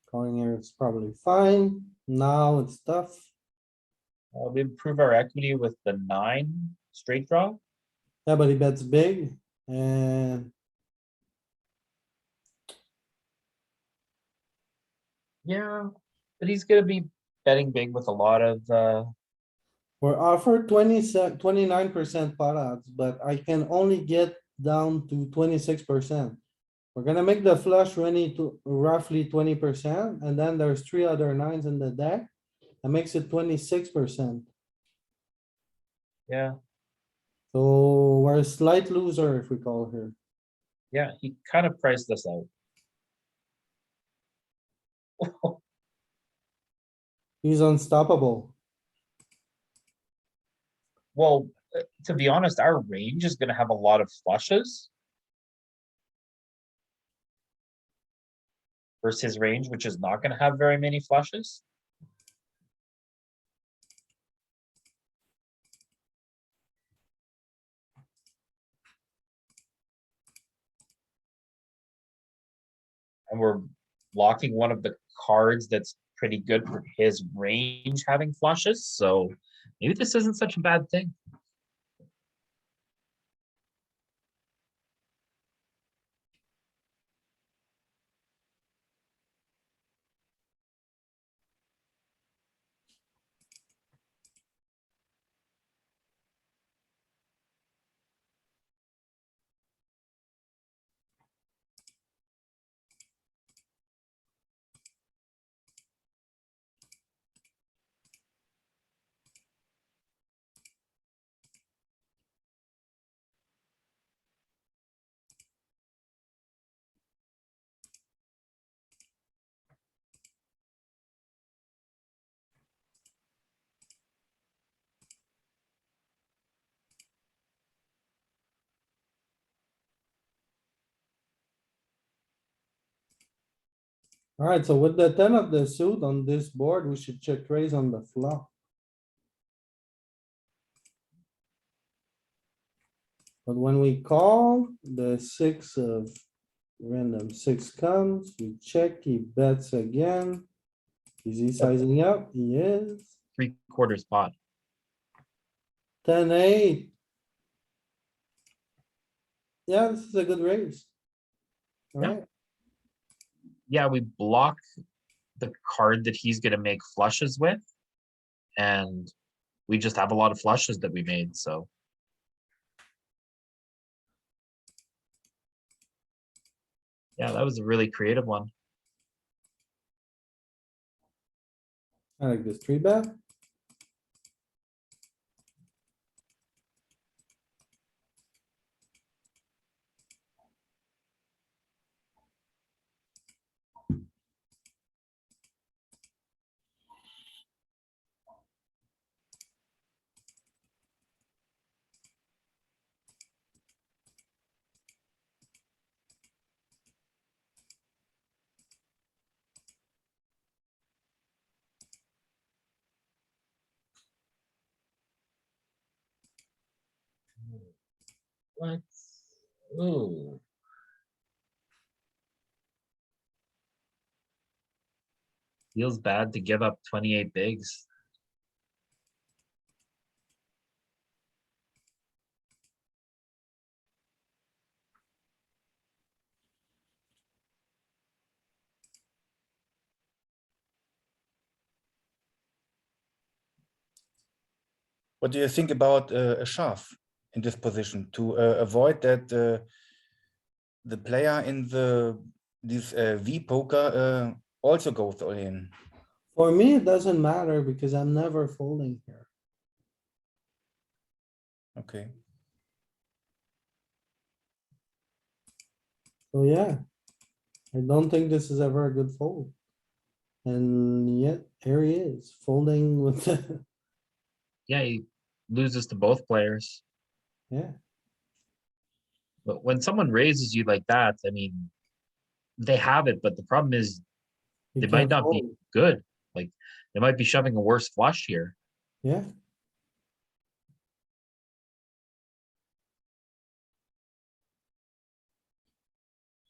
Calling here it's probably fine. Now it's tough. We improve our equity with the 9 straight draw. Yeah, but he bets big and Yeah, but he's gonna be betting big with a lot of, we're offered 29% pot odds, but I can only get down to 26%. We're gonna make the flush really to roughly 20%, and then there's 3 other nines in the deck. That makes it 26%. yeah, So we're a slight loser if we call here. yeah, he kind of priced this out. He's unstoppable. Well, to be honest, our range is gonna have a lot of flushes. Versus his range, which is not gonna have very many flushes. And we're blocking one of the cards that's pretty good for his range having flushes, so maybe this isn't such a bad thing. Alright, so with the 10 of the suit on this board, we should check raise on the flop. But when we call, the 6 of random 6 comes, we check, he bets again. Is he sizing up? He is. 3/4 pot. 10-8. Yeah, this is a good raise. Yeah. Alright, Yeah, we block the card that he's gonna make flushes with. And we just have a lot of flushes that we made, so. Yeah, that was a really creative one. I like this 3-bet. What? Ooh. Feels bad to give up 28 bigs. What do you think about a shove in this position to avoid that the player in this V poker also goes all in? For me, it doesn't matter because I'm never folding here. Okay. So yeah. I don't think this is ever a good fold. And yet, here he is, folding with the, Yeah, he loses to both players. yeah. But when someone raises you like that, I mean, they have it, but the problem is you they might can't not be fold. good. Like they might be shoving a worse flush here. Yeah.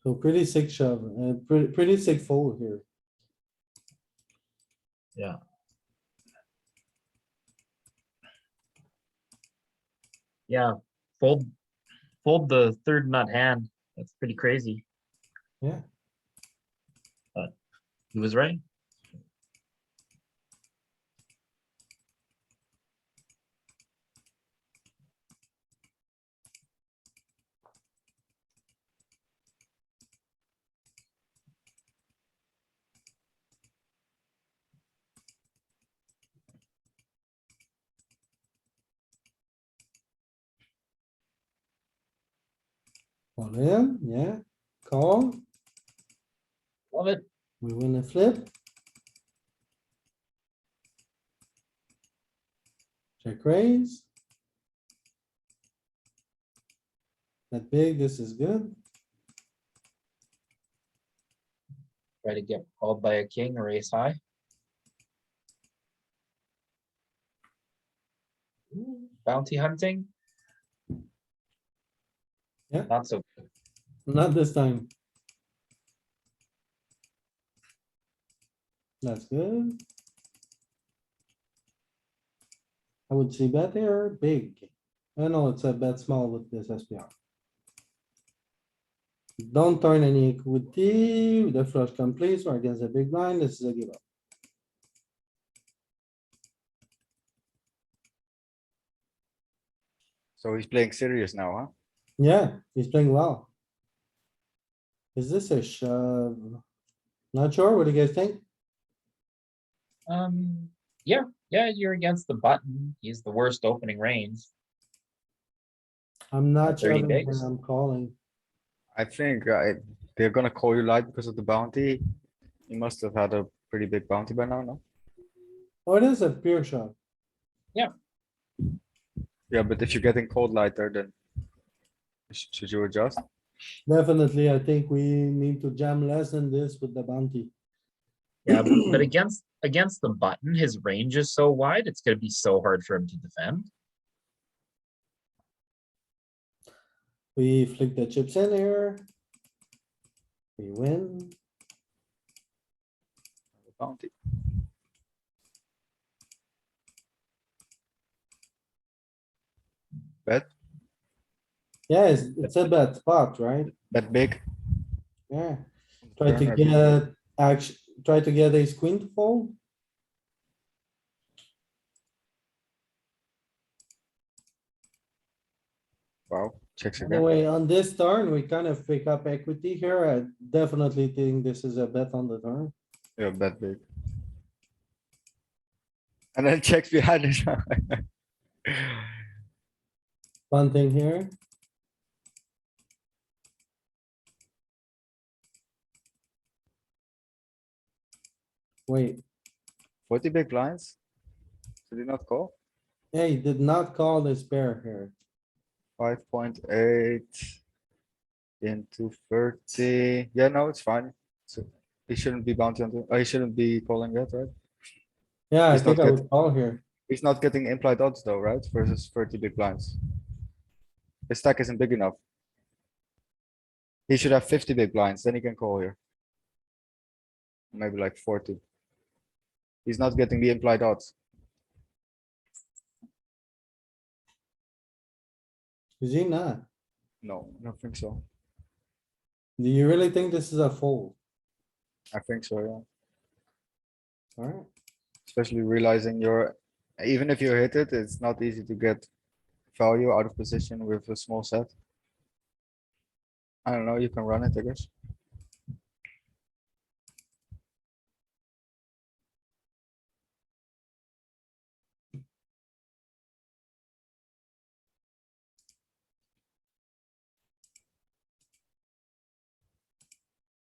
So pretty sick shove, pretty sick fold here. Yeah. Yeah. Fold the third nut hand. That's pretty crazy. Yeah. But he was right. All in, yeah, call, Love it. we win a flip. Check raise. That big, this is good. Try to get called by a king or ace high. Ooh, bounty hunting. Yeah. Not so good. Not this time. That's good. I would see bet there, big. I know it's a bet small with this SPR. Don't turn any equity, the flush completes or against a big blind, this is a give up. So he's playing serious now, huh? Yeah, he's playing well. Is this a shove? Not sure, what do you guys think? Yeah, you're against the button. He's the worst opening range. I'm not 30 shoving here, bigs. I'm calling. I think they're gonna call you light because of the bounty. You must have had a pretty big bounty by now, no? Oh, it is a pure shove. Yeah, but if you're getting called lighter, then should you adjust? Definitely, I think we need to jam less than this with the bounty. Yeah, but against the button, his range is so wide, it's gonna be so hard for him to defend. We flick the chips in here. We win. Bounty. Bet, Yeah, it's a bad spot, right? bet big. Yeah. Try to Turn or bet get, action, try to get ace queen to fold. Wow, checks again. Anyway, on this turn, we kind of pick up equity here. I definitely think this is a bet on the turn. Yeah, bet big. And then checks behind it. Punting here. Wait, 40 big blinds? Did he not call? yeah, he did not call this pair here. 5.8 into 30. Yeah, no, it's fine. So he shouldn't be bounty on he shouldn't be calling that, right? Yeah, I He's think not I good. would call here. He's not getting implied odds though, right? Versus 30 big blinds. His stack isn't big enough. He should have 50 big blinds, then he can call here. Maybe like 40. He's not getting the implied odds. Is he not? No, I don't think so. Do you really think this is a fold? I think so, yeah. Alright, Especially realizing your Even if you hit it, it's not easy to get value out of position with a small set. I don't know, you can run it, I guess.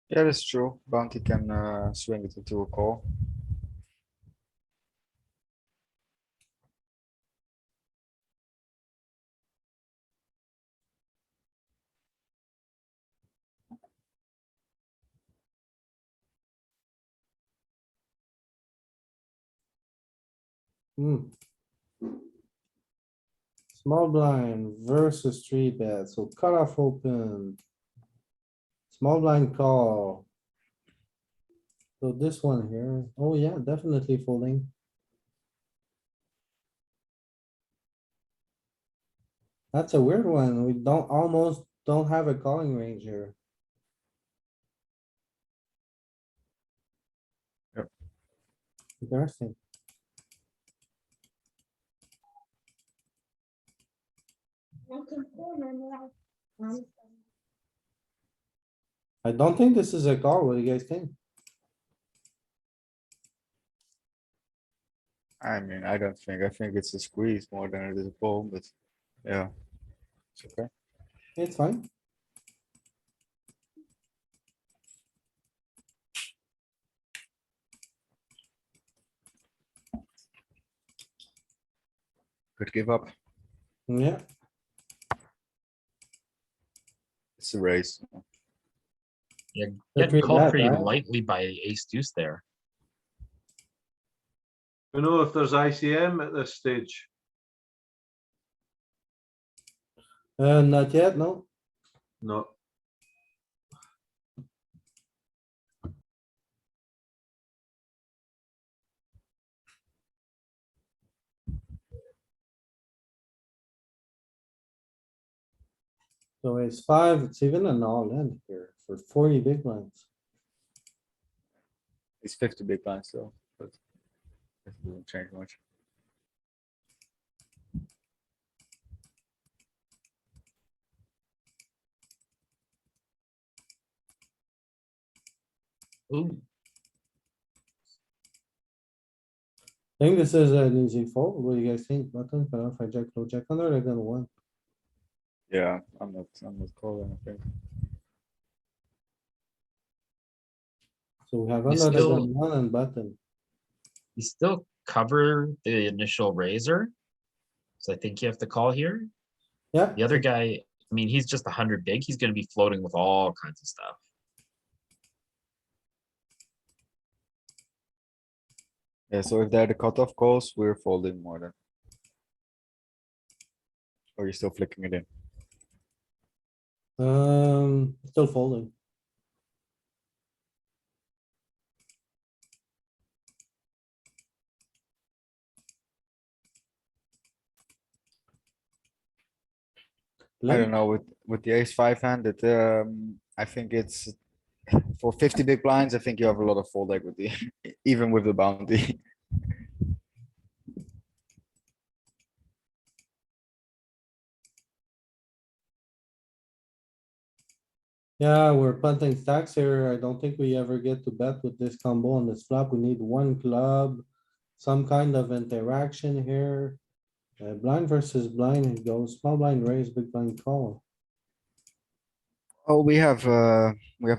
Yeah, that's true. Bounty can swing it into a call. Hmm. Small blind versus three bet, so cutoff open. Small blind call. So this one here, oh yeah, definitely folding. That's a weird one. We almost don't have a calling range here. Yep. Interesting. I don't think this is a call. What do you guys think? I mean, I don't think, I think it's a squeeze more than it is a call, but yeah. It's okay. It's fine. Could give up. Yeah, It's a raise. Yeah, The getting three called bet, pretty right? lightly by ace deuce there. You know if there's ICM at this stage. Not yet, no. No. So it's five, it's even an all in here for 40 big blinds. It's 50 big blinds still, but it doesn't change much. Ooh, I think this is an easy fold. What do you guys think? Button, cut off, hijack, low jack under, they're gonna win. Yeah, I'm not calling, I think. So we have You under the still- gun one and button. you still cover the initial razor. So I think you have to call here. Yeah. The other guy, I mean, he's just 100 big. He's gonna be floating with all kinds of stuff. Yeah, so if they're the cutoff calls, we're folding more than. Or you're still flicking it in. Still folding. I don't know, with the ace five hand, it, I think it's for 50 big blinds, I think you have a lot of fold equity, even with the bounty. Yeah, we're punting stacks here. I don't think we ever get to bet with this combo on this flop. We need one club. Some kind of interaction here. Blind versus blind, it goes small blind raise, big blind call. Oh, we have the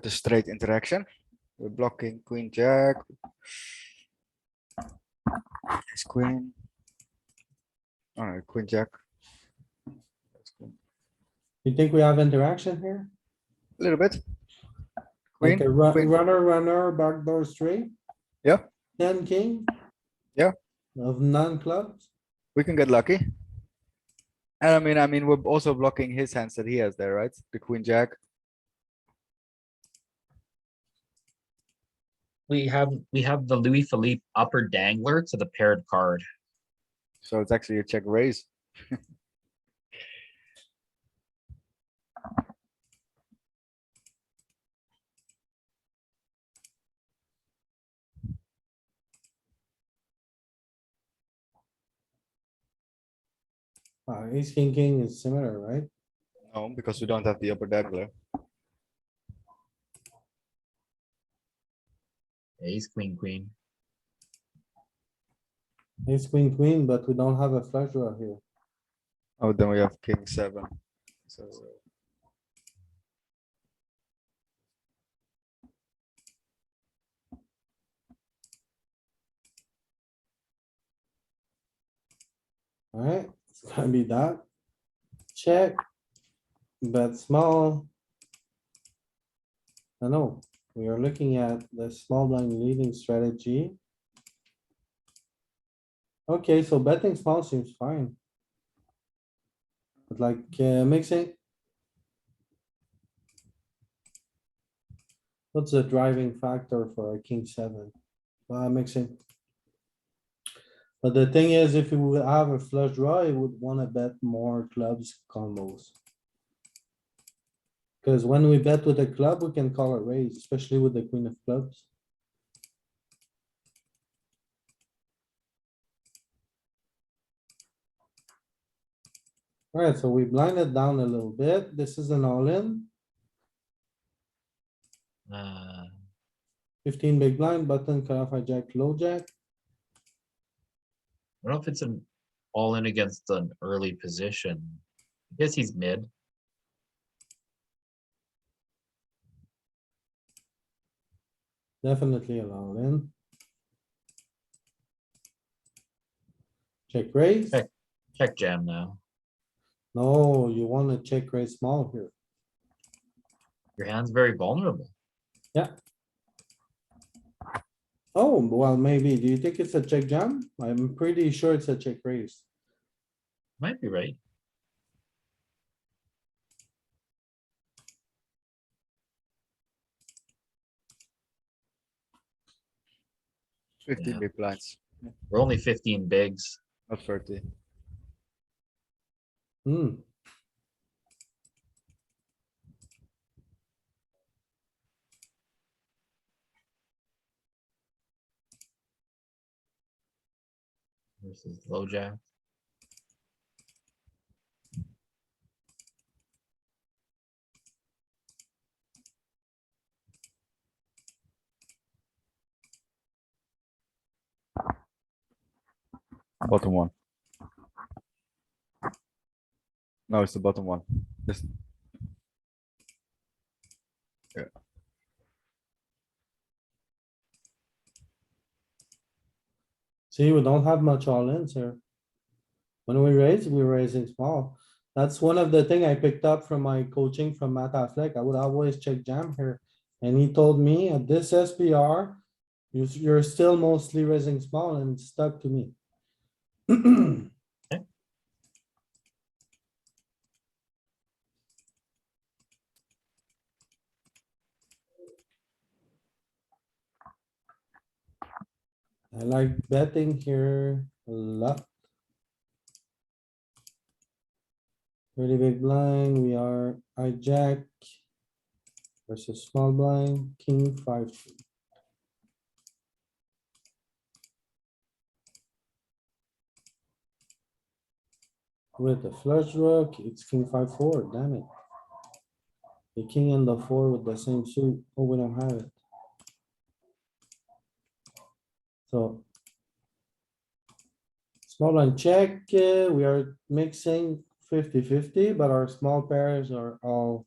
straight interaction. We're blocking queen, jack. Ace queen. Alright, queen, jack. That's cool. You think we have interaction here? A little bit. Like Queen, a queen. runner, backdoor straight? Yeah. Ten king? Yeah. Of non-clubs? We can get lucky. And I mean, we're also blocking his hands that he has there, right? The queen, jack. We have the Louis Philippe upper dangler to the paired card. So it's actually a check raise. Ace king king is similar, right? No, because we don't have the upper deck there. Ace, queen, queen. Ace queen queen, but we don't have a flush draw here. Oh, then we have king seven. So Alright, it's gonna be that. Check. Bet small. I know, we are looking at the small blind leading strategy. Okay, so betting small seems fine. But like, mixing. What's the driving factor for a king seven? Mixing. But the thing is, if you would have a flush draw, you would wanna bet more clubs combos. Cause when we bet with a club, we can call a raise, especially with the queen of clubs. Alright, so we blinded down a little bit. This is an all-in, Uh, 15 big blind button, cutoff hijack, low jack. I don't know if it's an all in against an early position. I guess he's mid. Definitely an all-in. Check raise. Check. Check jam now. No, you wanna check raise small here. Your hand's very vulnerable. Oh, well, maybe. Do you think it's a check jam? I'm pretty sure it's a check raise. Might be right. Yeah. 15 big blinds, We're only 15 bigs. not 30. Hmm, Versus low jack. Bottom one. No, it's the bottom one. Just see, we don't have much all-ins here. When we raise, we're raising small. That's one of the thing I picked up from my coaching from Matt Affleck. I would always check jam here. And he told me at this SPR, you're still mostly raising small and it stuck to me. I like betting here a lot. Pretty big blind, we are hijack versus small blind, king 5. With the flush draw, it's king 5-4, damn it. The king and the 4 with the same suit, oh, we don't have it. So. Small blind check, we are mixing 50-50, but our small pairs are all.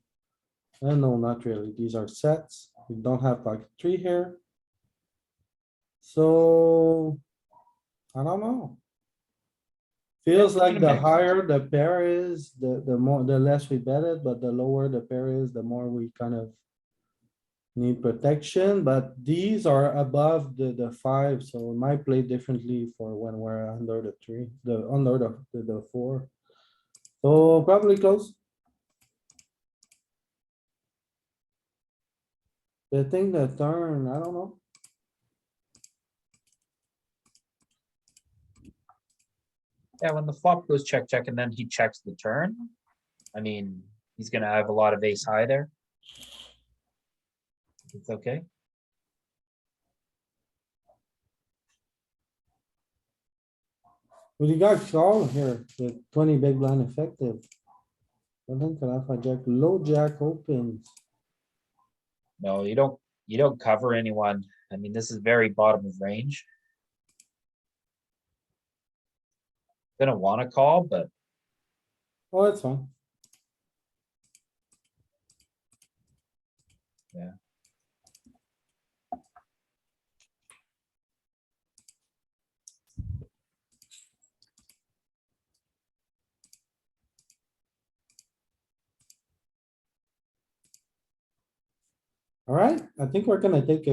No, not really, these are sets, we don't have pocket 3 here. So. I don't know. Feels like the higher the pair is, the more, the less we bet it, but the lower the pair is, the more we kind of. Need protection, but these are above the 5, so it might play differently for when we're under the 3, under the 4. So probably close. I think the turn, I don't know. Yeah, when the flop goes check, check, and then he checks the turn. I mean, he's gonna have a lot of ace high there. It's okay. What do you got call here with 20 big blind effective? Button cutoff hijack, low jack opens. No, you don't cover anyone. I mean, this is very bottom of range. Gonna wanna call, but Oh, it's fine. yeah. Alright, I think we're gonna take a